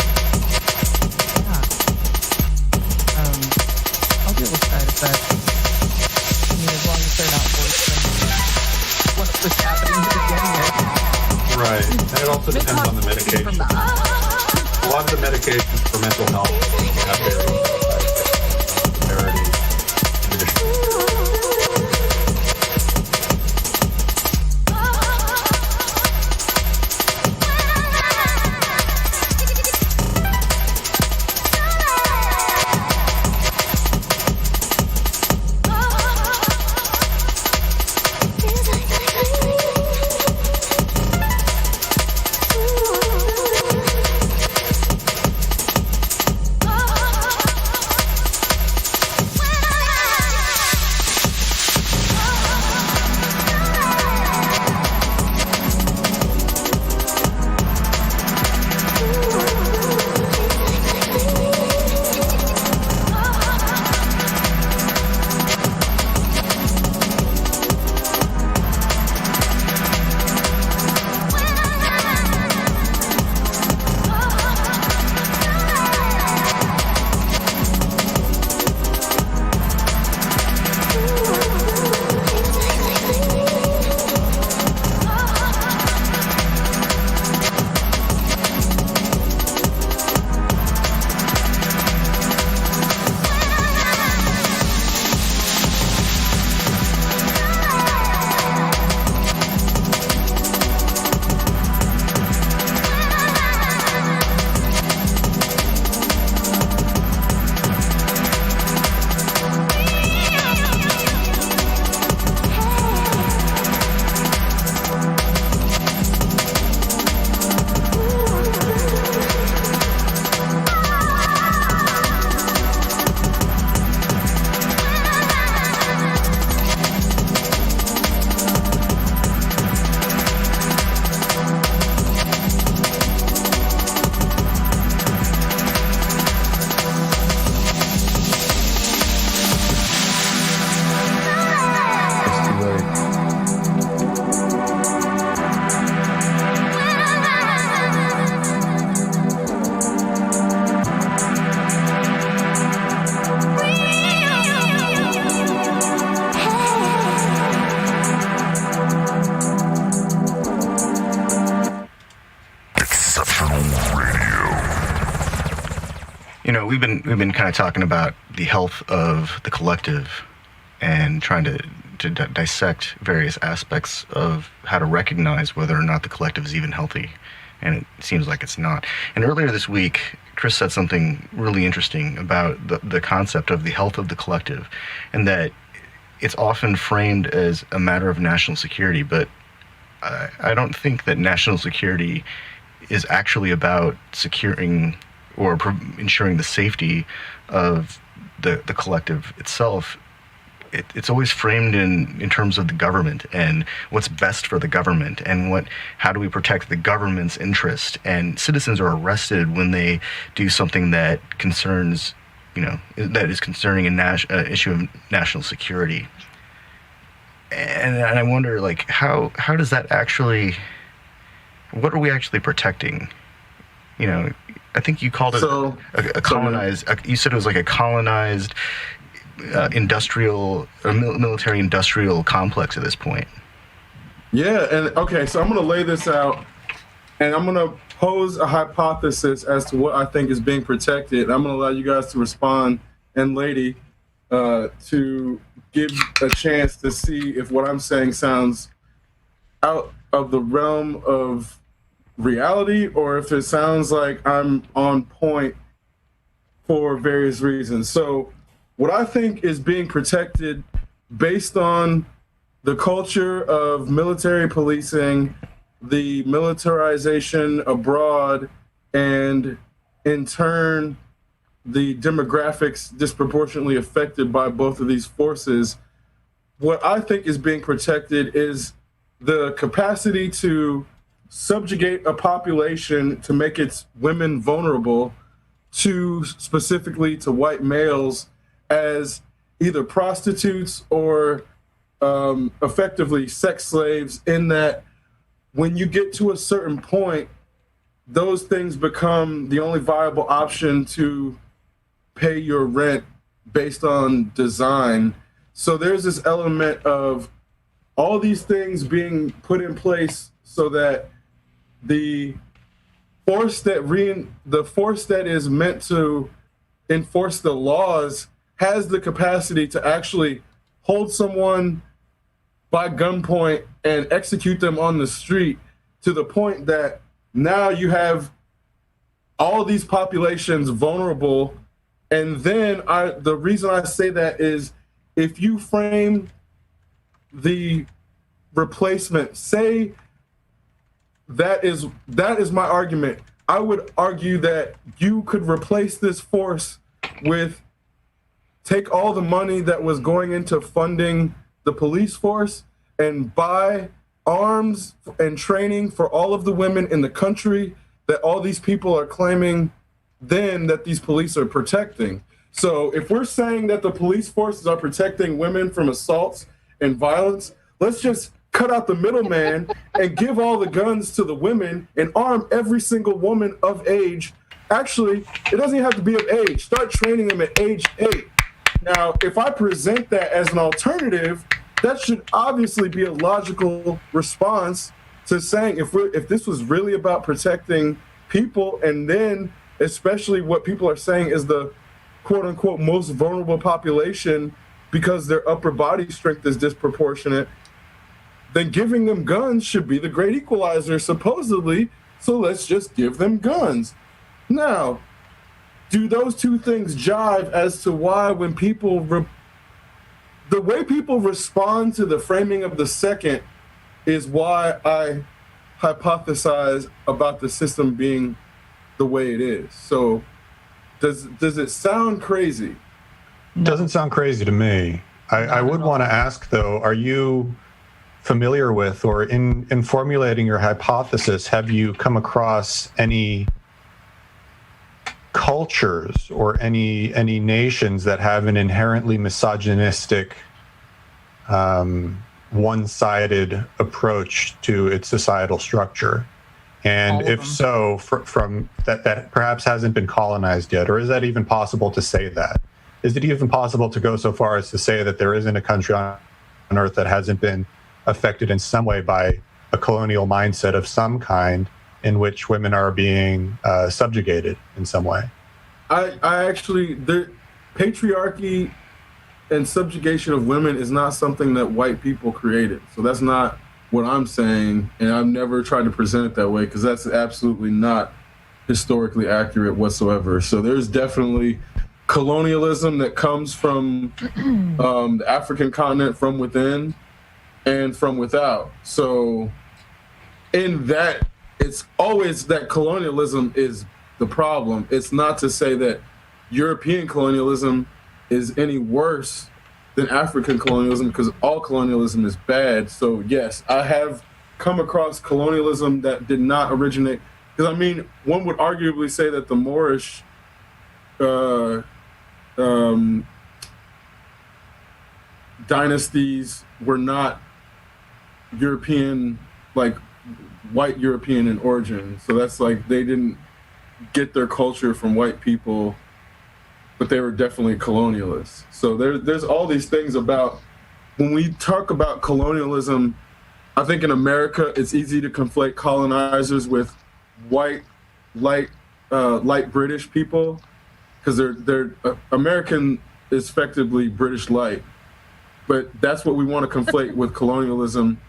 I'll deal with side effects. I mean, as long as they're not worse than what was happening to begin with. Right. And it also depends on the medication. A lot of the medications for mental health have varying side effects, severity, conditions. We've been kind of talking about the health of the collective and trying to dissect various aspects of how to recognize whether or not the collective is even healthy, and it seems like it's not. And earlier this week, Chris said something really interesting about the concept of the health of the collective, and that it's often framed as a matter of national security, but I don't think that national security is actually about securing or ensuring the safety of the collective itself. It's always framed in terms of the government and what's best for the government and how do we protect the government's interest. And citizens are arrested when they do something that concerns, that is concerning an issue of national security. And I wonder, how does that actually? What are we actually protecting? I think you called it a colonized. You said it was like a colonized military industrial complex at this point. Yeah, and okay, so I'm going to lay this out, and I'm going to pose a hypothesis as to what I think is being protected. I'm going to allow you guys to respond, and lady, to give a chance to see if what I'm saying sounds out of the realm of reality or if it sounds like I'm on point for various reasons. So what I think is being protected based on the culture of military policing, the militarization abroad, and in turn, the demographics disproportionately affected by both of these forces, what I think is being protected is the capacity to subjugate a population to make its women vulnerable to specifically to white males as either prostitutes or effectively sex slaves, in that when you get to a certain point, those things become the only viable option to pay your rent based on design. So there's this element of all these things being put in place so that the force that is meant to enforce the laws has the capacity to actually hold someone by gunpoint and execute them on the street, to the point that now you have all these populations vulnerable. And then the reason I say that is, if you frame the replacement, say that is my argument. I would argue that you could replace this force with, take all the money that was going into funding the police force and buy arms and training for all of the women in the country that all these people are claiming then that these police are protecting. So if we're saying that the police forces are protecting women from assaults and violence, let's just cut out the middleman and give all the guns to the women and arm every single woman of age. Actually, it doesn't even have to be of age. Start training them at age 8. Now, if I present that as an alternative, that should obviously be a logical response to saying, if this was really about protecting people, and then especially what people are saying is the quote unquote most vulnerable population because their upper body strength is disproportionate, then giving them guns should be the great equalizer, supposedly. So let's just give them guns. Now, do those two things jive as to why when people, the way people respond to the framing of the second is why I hypothesize about the system being the way it is. So does it sound crazy? It doesn't sound crazy to me. I would want to ask, though, are you familiar with, or in formulating your hypothesis, have you come across any cultures or any nations that have an inherently misogynistic, one-sided approach to its societal structure? And if so, from that perhaps hasn't been colonized yet, or is that even possible to say that? Is it even possible to go so far as to say that there isn't a country on earth that hasn't been affected in some way by a colonial mindset of some kind, in which women are being subjugated in some way? I actually, the patriarchy and subjugation of women is not something that white people created. So that's not what I'm saying, and I've never tried to present it that way, because that's absolutely not historically accurate whatsoever. So there's definitely colonialism that comes from the African continent, from within and from without. So in that, it's always that colonialism is the problem. It's not to say that European colonialism is any worse than African colonialism, because all colonialism is bad. So yes, I have come across colonialism that did not originate, because I mean, one would arguably say that the Moorish dynasties were not European, like white European in origin. So that's like, they didn't get their culture from white people, but they were definitely colonialists. So there's all these things about, when we talk about colonialism, I think in America, it's easy to conflate colonizers with white, light British people, because they're American is effectively British light, but that's what we want to conflate with colonialism.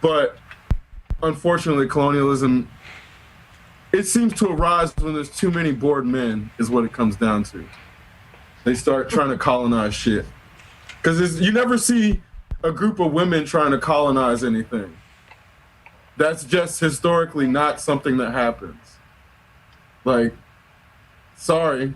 But unfortunately, colonialism, it seems to arise when there's too many bored men, is what it comes down to. They start trying to colonize shit. Because you never see a group of women trying to colonize anything. That's just historically not something that happens. Like, sorry.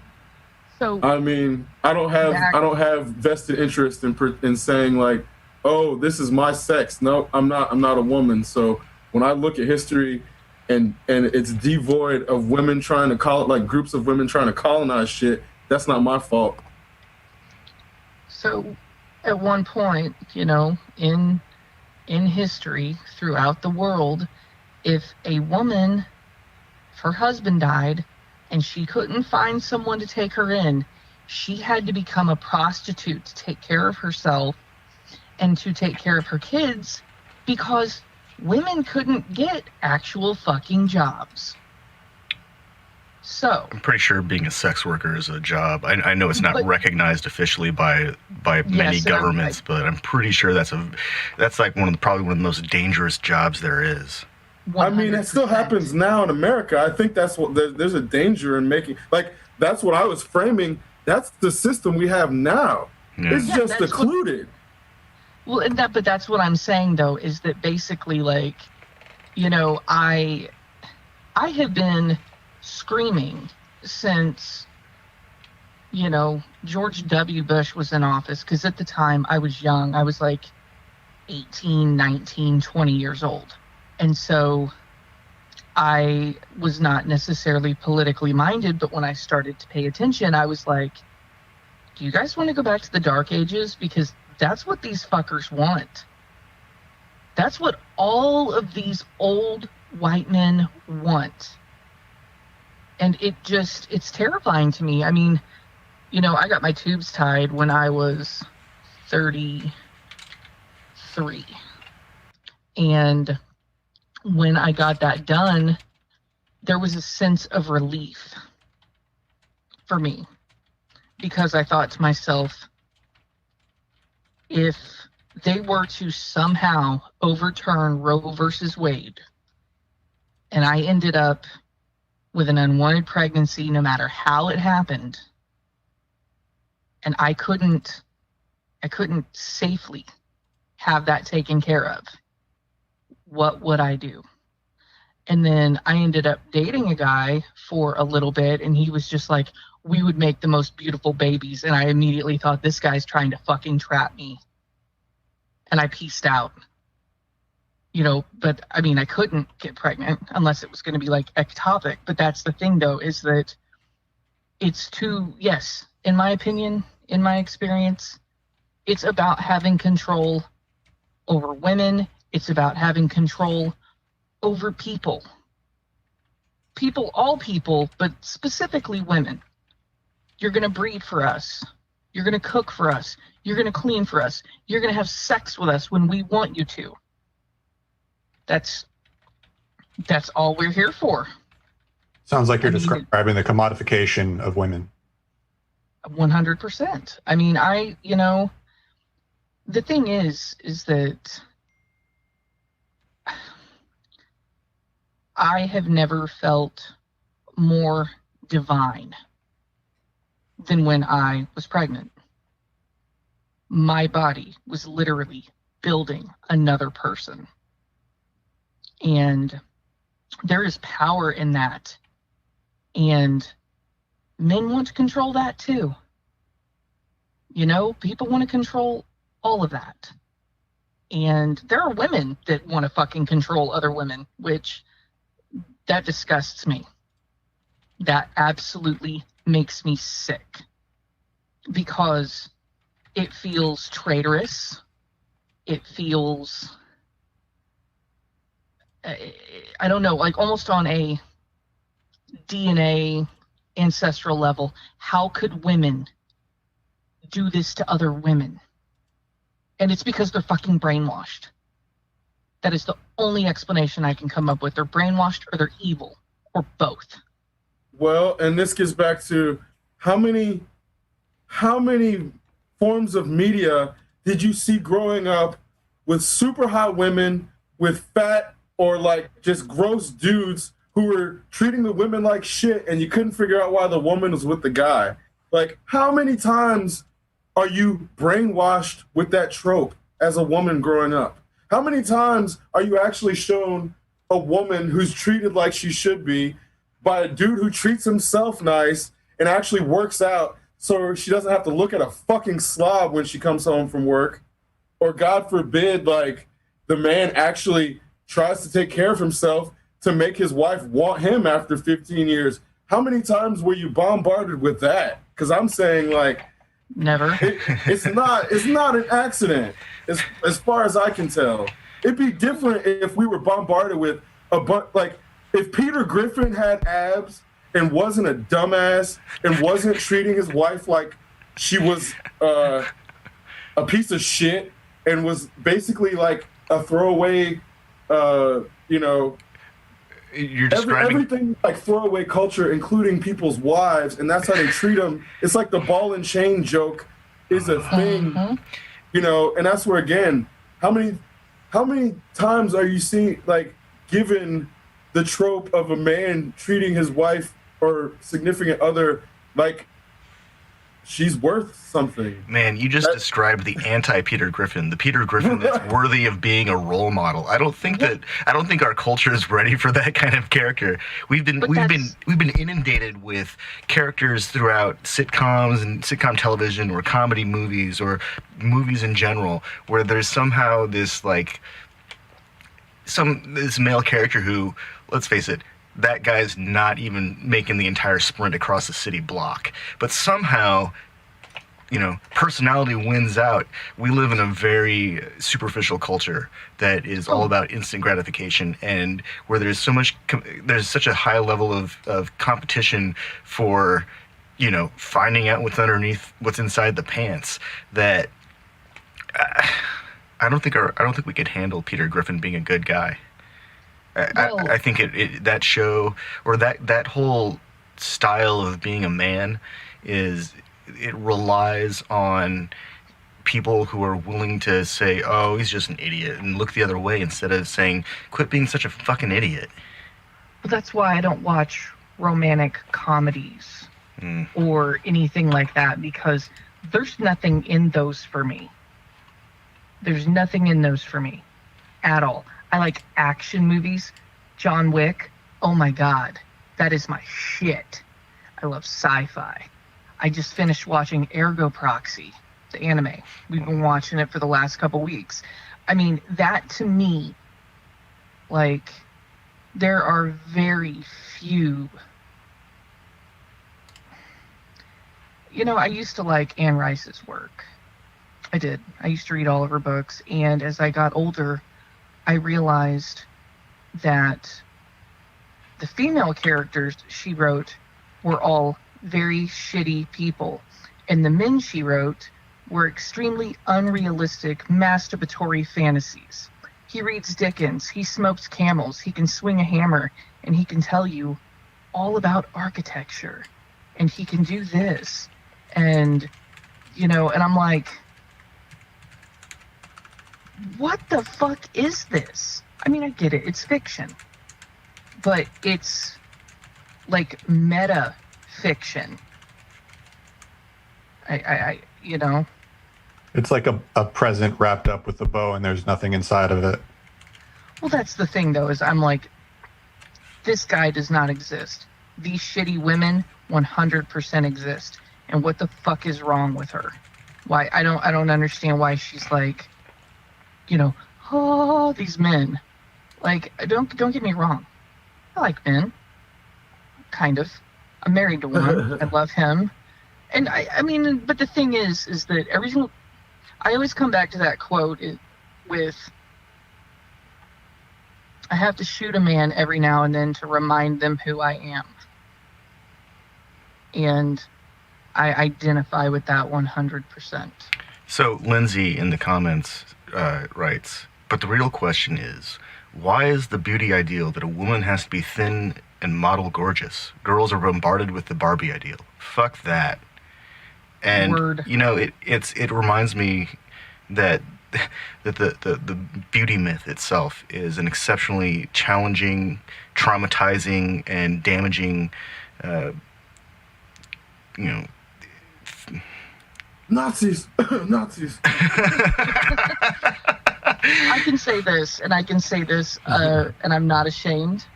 So I mean, I don't have vested interest in saying like, oh, this is my sex. No, I'm not a woman. So when I look at history and it's devoid of women trying to like groups of women trying to colonize shit, that's not my fault. So at one point, you know, in history throughout the world, if a woman, if her husband died and she couldn't find someone to take her in, she had to become a prostitute to take care of herself and to take care of her kids, because women couldn't get actual fucking jobs. So I'm pretty sure being a sex worker is a job. I know it's not But- recognized officially by many Yes, governments, but I'm pretty sure that's like probably one of the most dangerous jobs there is. I mean, it still 100%. happens now in America. I think that's what there's a danger in making. Like, that's what I was framing. That's the system we have now. Yeah. It's Yeah, just that's secluded. Well, but that's what I'm saying though, is that basically, like, you know, I have been screaming since, you know, George W. Bush was in office, because at the time I was young. I was like 18, 19, 20 years old. And so I was not necessarily politically minded, but when I started to pay attention, I was like, do you guys want to go back to the dark ages? Because that's what these fuckers want. That's what all of these old white men want. And it's terrifying to me. I mean, you know, I got my tubes tied when I was 33. And when I got that done, there was a sense of relief for me, because I thought to myself, if they were to somehow overturn Roe versus Wade, and I ended up with an unwanted pregnancy, no matter how it happened, and I couldn't safely have that taken care of, what would I do? And then I ended up dating a guy for a little bit, and he was just like, we would make the most beautiful babies. And I immediately thought, this guy's trying to fucking trap me. And I peaced out. You know, but I mean, I couldn't get pregnant unless it was going to be like ectopic. But that's the thing, though, is that it's yes, in my opinion, in my experience, it's about having control over women. It's about having control over people. All people, but specifically women. You're going to breed for us. You're going to cook for us. You're going to clean for us. You're going to have sex with us when we want you to. That's all we're here for. Sounds like you're describing the commodification of women. 100%. I mean, the thing is that I have never felt more divine than when I was pregnant. My body was literally building another person. And there is power in that. And men want to control that too. You know, people want to control all of that. And there are women that want to fucking control other women, which that disgusts me. That absolutely makes me sick, because it feels traitorous. It feels, I don't know, like almost on a DNA ancestral level. How could women do this to other women? And it's because they're fucking brainwashed. That is the only explanation I can come up with. They're brainwashed, or they're evil, or both. Well, and this gets back to how many forms of media did you see growing up with super hot women, with fat or like just gross dudes who were treating the women like shit, and you couldn't figure out why the woman was with the guy? Like, how many times are you brainwashed with that trope as a woman growing up? How many times are you actually shown a woman who's treated like she should be by a dude who treats himself nice and actually works out so she doesn't have to look at a fucking slob when she comes home from work. Or God forbid, like, the man actually tries to take care of himself to make his wife want him after 15 years. How many times were you bombarded with that? Because I'm saying, like, Never. it's not an accident, as far as I can tell. It'd be different if we were bombarded with like, if Peter Griffin had abs and wasn't a dumbass and wasn't treating his wife like she was a piece of shit and was basically like a throwaway, You're describing everything like throwaway culture, including people's wives, and that's how they treat them. It's like the ball and chain joke is a thing, and that's where, again, how many times are you seeing, like, given the trope of a man treating his wife or significant other like she's worth something? Man, you just described the anti-Peter Griffin, the Peter Griffin that's worthy of being a role model. I don't think our culture is ready for that kind of character. We've been inundated with characters throughout sitcoms and sitcom television or comedy movies or movies in general where there's somehow this this male character who, let's face it, that guy's not even making the entire sprint across the city block. But somehow, personality wins out. We live in a very superficial culture that is all about instant gratification, and where there's such a high level of competition for, finding out what's inside the pants, that I don't think we could handle Peter Griffin being a good guy. I think that show, or that whole style of being a man, it relies on people who are willing to say, "Oh, he's just an idiot," and look the other way instead of saying, "Quit being such a fucking idiot." Well, that's why I don't watch romantic comedies or anything like that, because there's nothing in those for me. There's nothing in those for me at all. I like action movies. John Wick, oh my God, that is my shit. I love sci-fi. I just finished watching Ergo Proxy, the anime. We've been watching it for the last couple weeks. I mean, that to me, like, there are very few. I used to like Anne Rice's work. I did. I used to read all of her books, and as I got older, I realized that the female characters she wrote were all very shitty people, and the men she wrote were extremely unrealistic, masturbatory fantasies. He reads Dickens, he smokes camels, he can swing a hammer, and he can tell you all about architecture, and he can do this, and and I'm like, what the fuck is this? I mean, I get it, it's fiction, but it's like meta fiction. It's like a present wrapped up with a bow and there's nothing inside of it. Well, that's the thing, though, is I'm like, this guy does not exist. These shitty women 100% exist. And what the fuck is wrong with her? Why? I don't understand why she's like, these men. Like, don't get me wrong. I like men. Kind of. I'm married to one. I love him. And I mean, but the thing is that I always come back to that quote with, I have to shoot a man every now and then to remind them who I am. And I identify with that 100%. So Lindsay in the comments writes, but the real question is, why is the beauty ideal that a woman has to be thin and model gorgeous? Girls are bombarded with the Barbie ideal. Fuck that. And Word. It reminds me that the beauty myth itself is an exceptionally challenging, traumatizing, and damaging Nazis. I can say this, and and I'm not ashamed.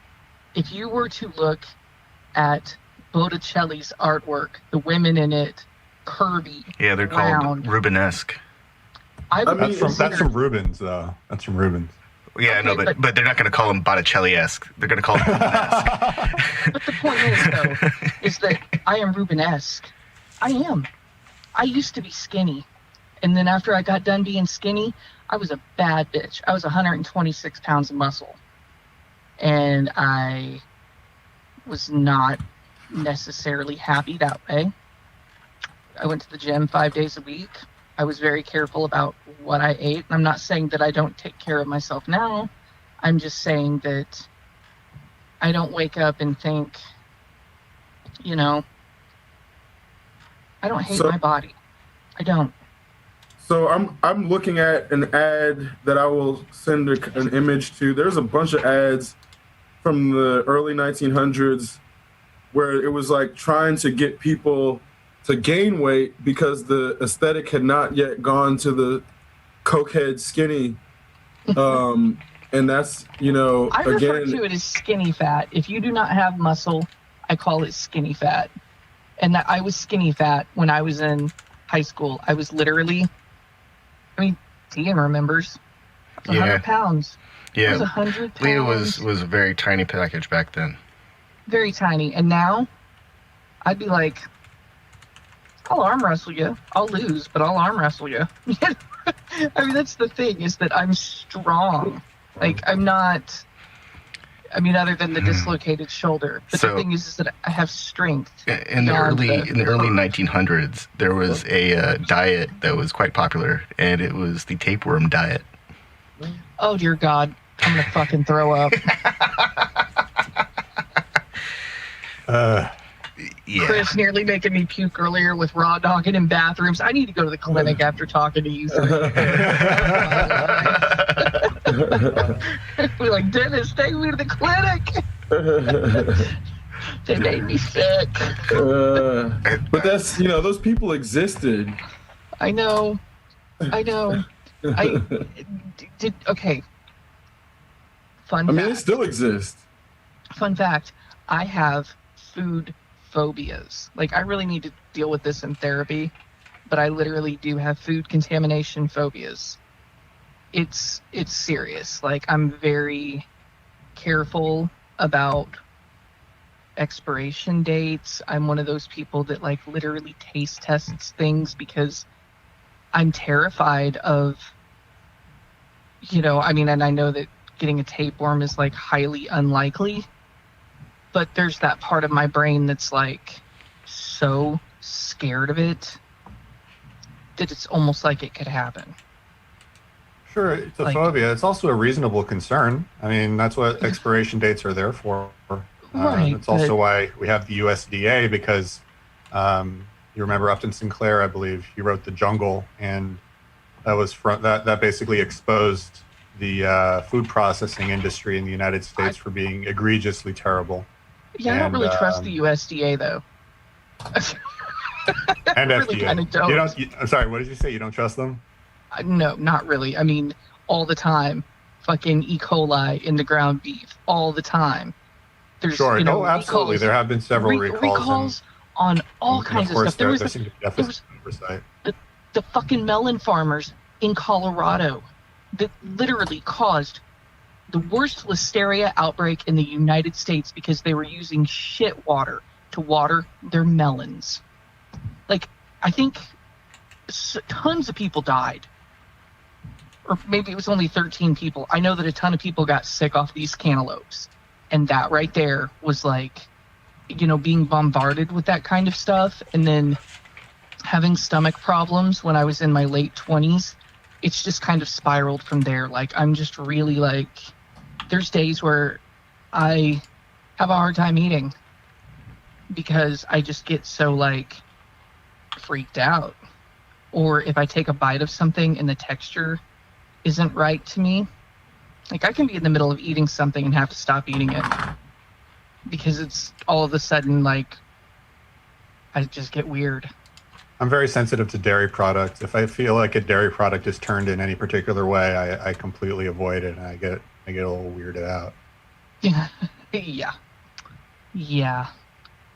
If you were to look at Botticelli's artwork, the women in it, curvy, Yeah, they're round, called Rubenesque. That's from Rubens, though. That's from Rubens. Yeah, Okay, no, but they're not going to call them Botticelli-esque. They're going to call them Rubenesque. But the point is, though, is that I am Rubenesque. I am. I used to be skinny. And then after I got done being skinny, I was a bad bitch. I was 126 pounds of muscle. And I was not necessarily happy that way. I went to the gym 5 days a week. I was very careful about what I ate. I'm not saying that I don't take care of myself now. I'm just saying that I don't wake up and think, you know, I don't hate my body. I don't. So I'm looking at an ad that I will send an image to. There's a bunch of ads from the early 1900s where it was like trying to get people to gain weight because the aesthetic had not yet gone to the cokehead skinny. And that's, I refer to it as skinny fat. If you do not have muscle, I call it skinny fat. And that I was skinny fat when I was in high school. I was literally, Tian remembers, I was 100 pounds. Yeah, I was 100 pounds. Leah was a very tiny package back then. Very tiny. And now, I'd be like, I'll arm wrestle you. I'll lose, but I'll arm wrestle you. That's the thing, is that I'm strong. Like, I'm not, other than the dislocated shoulder. But the thing is that I have strength. In the early 1900s, there was a diet that was quite popular, and it was the tapeworm diet. Oh, dear God. I'm going to fucking throw up. Yeah. Chris nearly making me puke earlier with raw dogging in bathrooms. I need to go to the clinic after talking to you. We're like, Dennis, take me to the clinic. They made me sick. But that's, those people existed. I know. Okay. Fun fact. It still exists. Fun fact, I have food phobias. Like, I really need to deal with this in therapy, but I literally do have food contamination phobias. It's serious. Like, I'm very careful about expiration dates. I'm one of those people that, like, literally taste tests things because I'm terrified of, and I know that getting a tapeworm is, like, highly unlikely. But there's that part of my brain that's like so scared of it that it's almost like it could happen. Sure, it's a phobia. It's also a reasonable concern. That's what expiration dates are there for. Right. It's also why we have the USDA, because you remember Upton Sinclair, I believe, he wrote The Jungle, and that was that basically exposed the food processing industry in the United States for being egregiously terrible. Yeah, I don't really trust the USDA, though. And really FDA. Kind of don't. I'm sorry, what did you say? You don't trust them? No, not really. All the time. Fucking E. coli in the ground beef. All the time. There's, sure. Recalls, absolutely. There have been several recalls on all kinds of stuff. There was oversight. The fucking melon farmers in Colorado that literally caused the worst listeria outbreak in the United States because they were using shit water to water their melons. Like, I think tons of people died. Or maybe it was only 13 people. I know that a ton of people got sick off these cantaloupes. And that right there was like, being bombarded with that kind of stuff. And then having stomach problems when I was in my late 20s. It's just kind of spiraled from there. Like, I'm just really like, there's days where I have a hard time eating because I just get so, like, freaked out. Or if I take a bite of something and the texture isn't right to me, like, I can be in the middle of eating something and have to stop eating it because it's all of a sudden, like, I just get weird. I'm very sensitive to dairy products. If I feel like a dairy product is turned in any particular way, I completely avoid it, and I get a little weirded out. Yeah. Yeah. Yeah.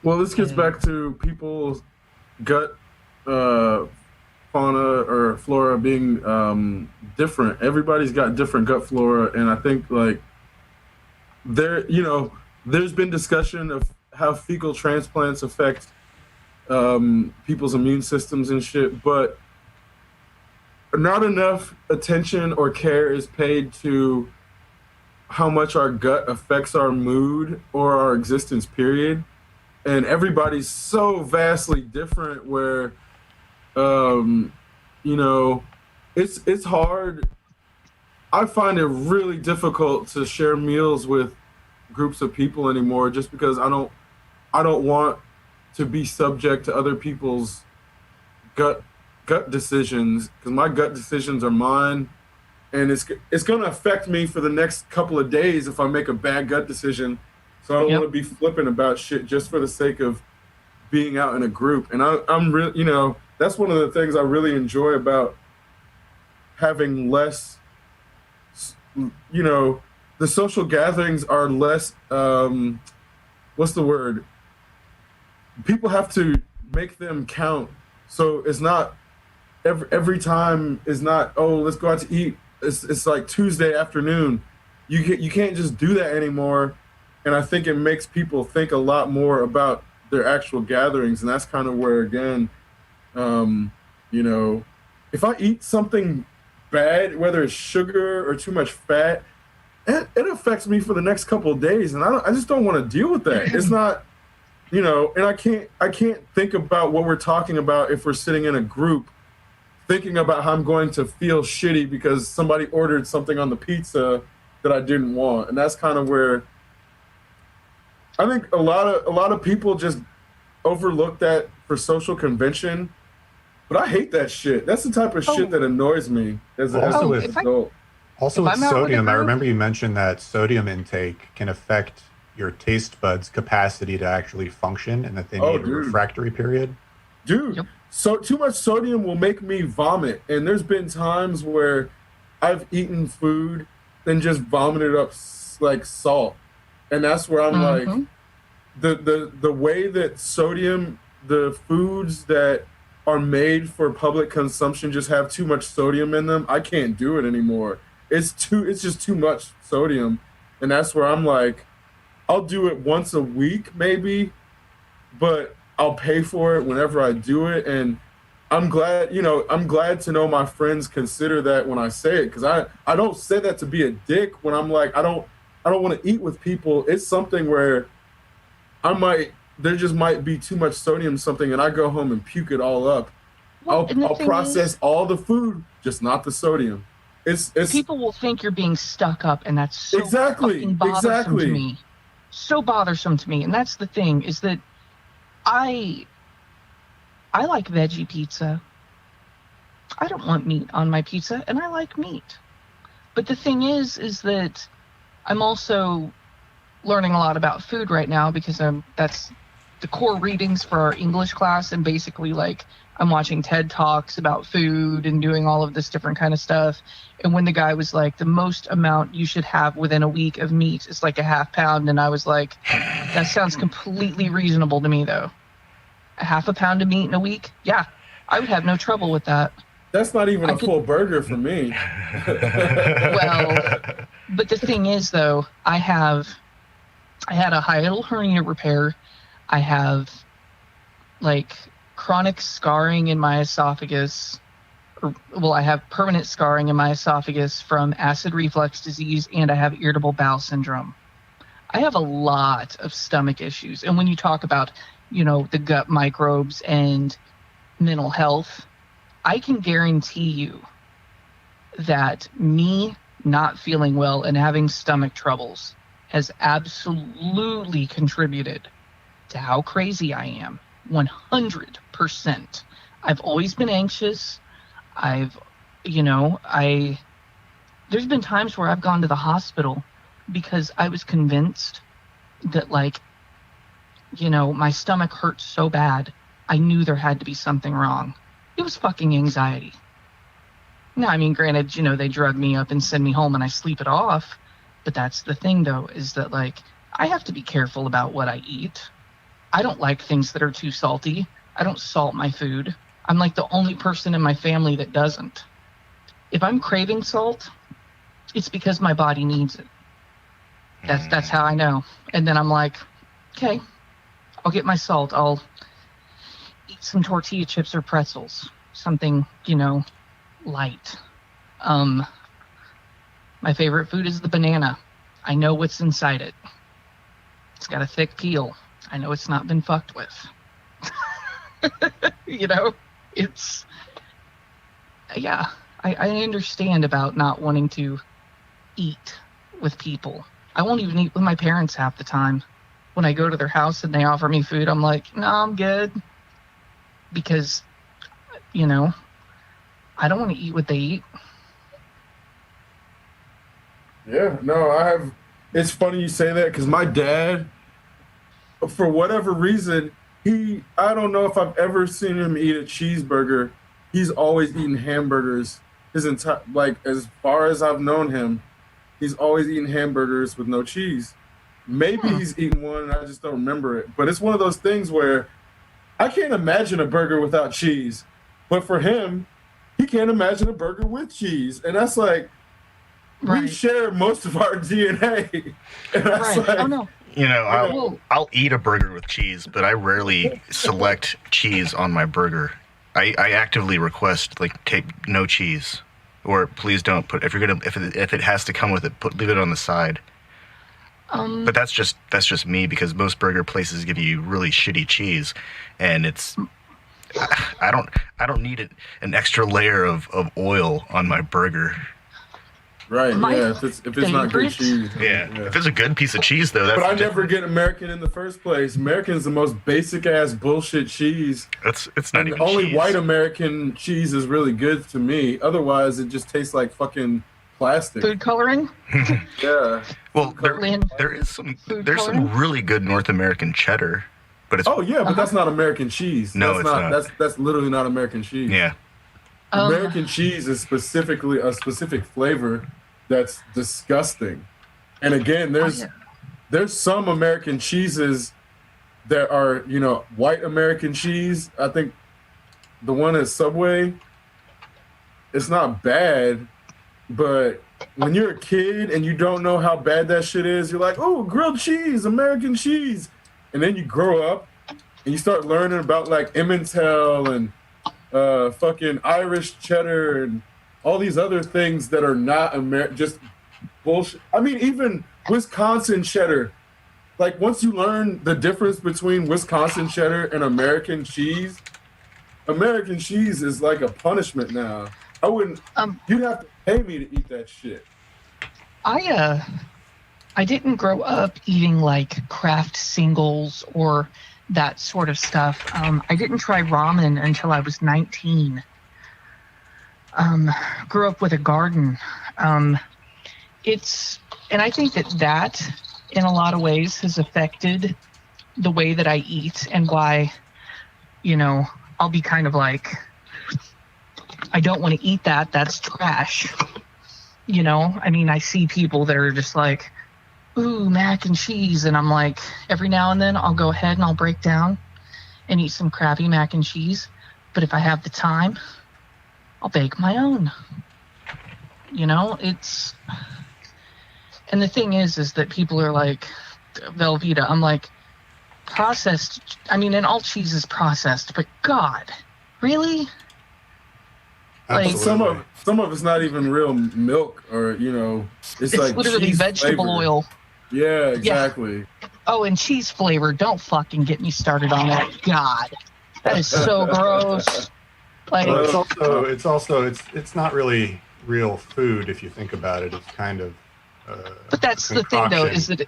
Well, this gets back to people's gut fauna or flora being different. Everybody's got different gut flora, and I think like there's been discussion of how fecal transplants affect people's immune systems and shit, but not enough attention or care is paid to how much our gut affects our mood or our existence, period. And everybody's so vastly different where it's hard. I find it really difficult to share meals with groups of people anymore, just because I don't want to be subject to other people's gut decisions, because my gut decisions are mine, and it's going to affect me for the next couple of days if I make a bad gut decision. So I don't want to be flippant about shit just for the sake of being out in a group. And I'm really, that's one of the things I really enjoy about having less, the social gatherings are less, what's the word? People have to make them count. So it's not, every time is not, oh, let's go out to eat. It's like Tuesday afternoon. You can't just do that anymore. And I think it makes people think a lot more about their actual gatherings. And that's kind of where, again, if I eat something bad, whether it's sugar or too much fat, it affects me for the next couple of days. And I just don't want to deal with that. It's not, and I can't think about what we're talking about if we're sitting in a group thinking about how I'm going to feel shitty because somebody ordered something on the pizza that I didn't want. And that's kind of where I think a lot of people just overlook that for social convention, but I hate that shit. That's the type of shit that annoys me as an adult. Also with sodium, I remember you mentioned that sodium intake can affect your taste buds' capacity to actually function, and that they need a refractory period. Dude, so too much sodium will make me vomit, and there's been times where I've eaten food and just vomited up like salt. And that's where I'm like, the way that sodium, the foods that are made for public consumption just have too much sodium in them. I can't do it anymore. It's just too much sodium. And that's where I'm like, I'll do it once a week maybe, but I'll pay for it whenever I do it. And I'm glad to know my friends consider that when I say it, because I don't say that to be a dick when I'm like, I don't want to eat with people. It's something where there just might be too much sodium something, and I go home and puke it all up. Well, I'll process all the food, just not the sodium. It's people will think you're being stuck up, and that's so fucking bothersome to me. So bothersome to me. And that's the thing, is that I like veggie pizza. I don't want meat on my pizza, and I like meat. But the thing is that I'm also learning a lot about food right now, because that's the core readings for our English class, and basically like I'm watching TED Talks about food and doing all of this different kind of stuff. And when the guy was like, the most amount you should have within a week of meat is like a half pound, and I was like, that sounds completely reasonable to me though. A half a pound of meat in a week? Yeah, I would have no trouble with that. That's not even a full burger for me. Well, but the thing is though, I had a hiatal hernia repair. I have like chronic scarring in my esophagus. I have permanent scarring in my esophagus from acid reflux disease, and I have irritable bowel syndrome. I have a lot of stomach issues. And when you talk about, the gut microbes and mental health, I can guarantee you that me not feeling well and having stomach troubles has absolutely contributed to how crazy I am. 100%. I've always been anxious. There's been times where I've gone to the hospital because I was convinced that my stomach hurts so bad I knew there had to be something wrong. It was fucking anxiety. Now, I mean, granted, you know, they drug me up and send me home and I sleep it off. But that's the thing, though, is that, like, I have to be careful about what I eat. I don't like things that are too salty. I don't salt my food. I'm like the only person in my family that doesn't. If I'm craving salt, it's because my body needs it. That's how I know. And then I'm like, okay, I'll get my salt. I'll eat some tortilla chips or pretzels, something, you know, light. My favorite food is the banana. I know what's inside it. It's got a thick peel. I know it's not been fucked with. You know, it's, yeah, I understand about not wanting to eat with people. I won't even eat with my parents half the time. When I go to their house and they offer me food, I'm like, no, I'm good. Because, you know, I don't want to eat what they eat. Yeah, no, I have. It's funny you say that because my dad, for whatever reason, I don't know if I've ever seen him eat a cheeseburger. He's always eaten hamburgers his entire, like, as far as I've known him, he's always eaten hamburgers with no cheese. Maybe he's eaten one and I just don't remember it. But it's one of those things where I can't imagine a burger without cheese. But for him, he can't imagine a burger with cheese. And that's like, we share most of our DNA. And that's like, oh, no. You know, I'll eat a burger with cheese, but I rarely select cheese on my burger. I actively request, like, take no cheese, or please don't put, if it has to come with it, leave it on the side. But that's just me, because most burger places give you really shitty cheese, and it's, I don't need an extra layer of oil on my burger. Right, yeah, if it's not good cheese. Yeah, if it's a good piece of cheese, though, that's... But I never get American in the first place. American is the most basic-ass bullshit cheese. It's not even only cheese. White American cheese is really good to me. Otherwise, it just tastes like fucking plastic. Food coloring? Yeah. Well, there's some really good North American cheddar, but it's... Oh, yeah, but that's not American cheese. No, it's not. That's literally not American cheese. Yeah. American cheese is specifically a specific flavor that's disgusting. And again, there's some American cheeses that are, you know, white American cheese. I think the one at Subway, it's not bad, but when you're a kid and you don't know how bad that shit is, you're like, oh, grilled cheese, American cheese. And then you grow up and you start learning about like Emmental and fucking Irish cheddar and all these other things that are not just bullshit. I mean, even Wisconsin cheddar. Like, once you learn the difference between Wisconsin cheddar and American cheese is like a punishment now. I wouldn't. You'd have to pay me to eat that shit. I didn't grow up eating like Kraft singles or that sort of stuff. I didn't try ramen until I was 19. Grew up with a garden. And I think that in a lot of ways has affected the way that I eat and why, you know, I'll be kind of like, I don't want to eat that. That's trash. You know, I mean, I see people that are just like, ooh, mac and cheese. And I'm like, every now and then I'll go ahead and I'll break down and eat some crappy mac and cheese. But if I have the time, I'll bake my own. You know, it's... And the thing is that people are like, Velveeta, I'm like, processed... I mean, and all cheese is processed, but God, really? Like, some of it's not even real milk, or, you know, it's like literally cheese vegetable flavored. oil. Yeah, exactly. Yeah. Oh, and cheese flavor. Don't fucking get me started on that. God, that is so gross. Like, well, it's not really real food if you think about it. It's kind of. But that's the thing, though, is that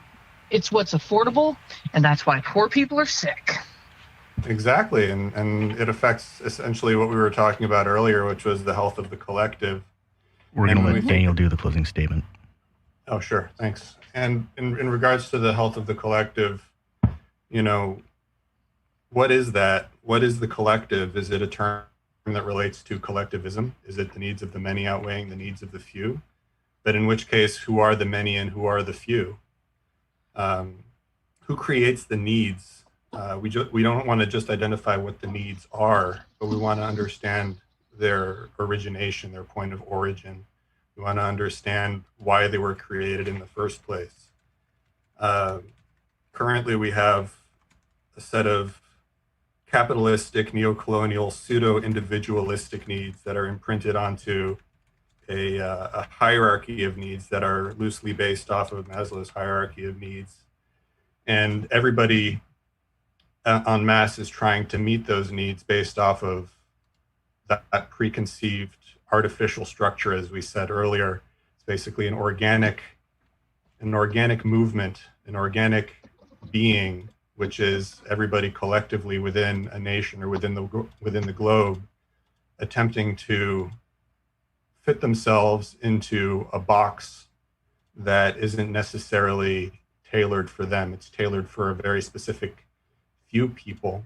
it's what's affordable, and that's why poor people are sick. Exactly, and it affects essentially what we were talking about earlier, which was the health of the collective. We're going to let Daniel do the closing statement. Oh, sure, thanks. And in regards to the health of the collective, you know, what is that? What is the collective? Is it a term that relates to collectivism? Is it the needs of the many outweighing the needs of the few? But in which case, who are the many and who are the few? Who creates the needs? We don't want to just identify what the needs are, but we want to understand their origination, their point of origin. We want to understand why they were created in the first place. Currently, we have a set of capitalistic, neocolonial, pseudo-individualistic needs that are imprinted onto a hierarchy of needs that are loosely based off of Maslow's hierarchy of needs. And everybody en masse is trying to meet those needs based off of that preconceived artificial structure, as we said earlier. It's basically an organic movement, an organic being, which is everybody collectively within a nation or within the globe, attempting to fit themselves into a box that isn't necessarily tailored for them. It's tailored for a very specific few people,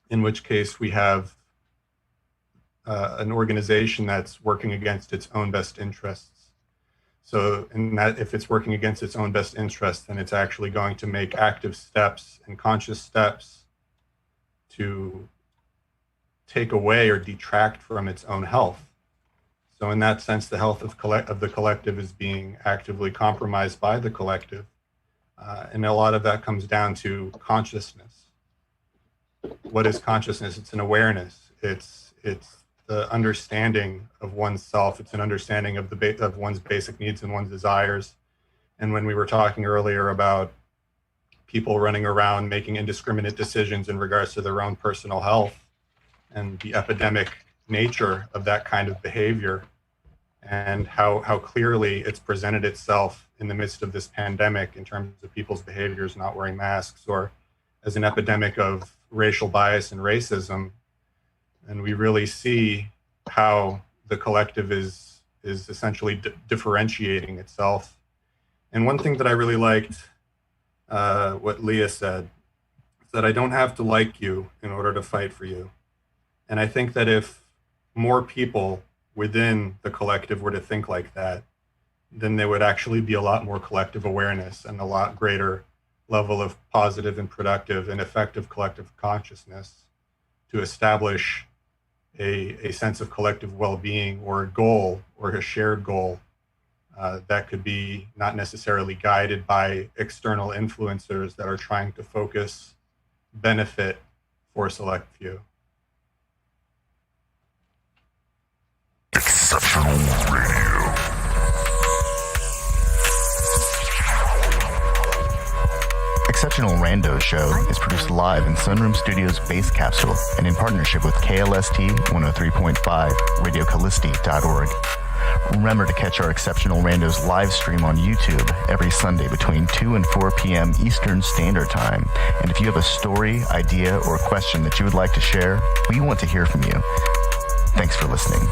in which case we have an organization that's working against its own best interests. So, in that, if it's working against its own best interests, then it's actually going to make active steps and conscious steps to take away or detract from its own health. So in that sense, the health of the collective is being actively compromised by the collective. And a lot of that comes down to consciousness. What is consciousness? It's an awareness. It's the understanding of oneself. It's an understanding of one's basic needs and one's desires. And when we were talking earlier about people running around making indiscriminate decisions in regards to their own personal health and the epidemic nature of that kind of behavior, and how clearly it's presented itself in the midst of this pandemic in terms of people's behaviors not wearing masks, or as an epidemic of racial bias and racism. And we really see how the collective is essentially differentiating itself. And one thing that I really liked, what Leah said, is that I don't have to like you in order to fight for you. And I think that if more people within the collective were to think like that, then there would actually be a lot more collective awareness and a lot greater level of positive and productive and effective collective consciousness to establish a sense of collective well-being, or a goal, or a shared goal that could be not necessarily guided by external influencers that are trying to focus benefit for a select few. Exceptional Radio. Exceptional Randos show is produced live in Sunroom Studios Base Capsule and in partnership with KLST 103.5, RadioCallisti.org. Remember to catch our Exceptional Randos live stream on YouTube every Sunday between 2 and 4 p.m. Eastern Standard Time. And if you have a story, idea, or question that you would like to share, we want to hear from you. Thanks for listening.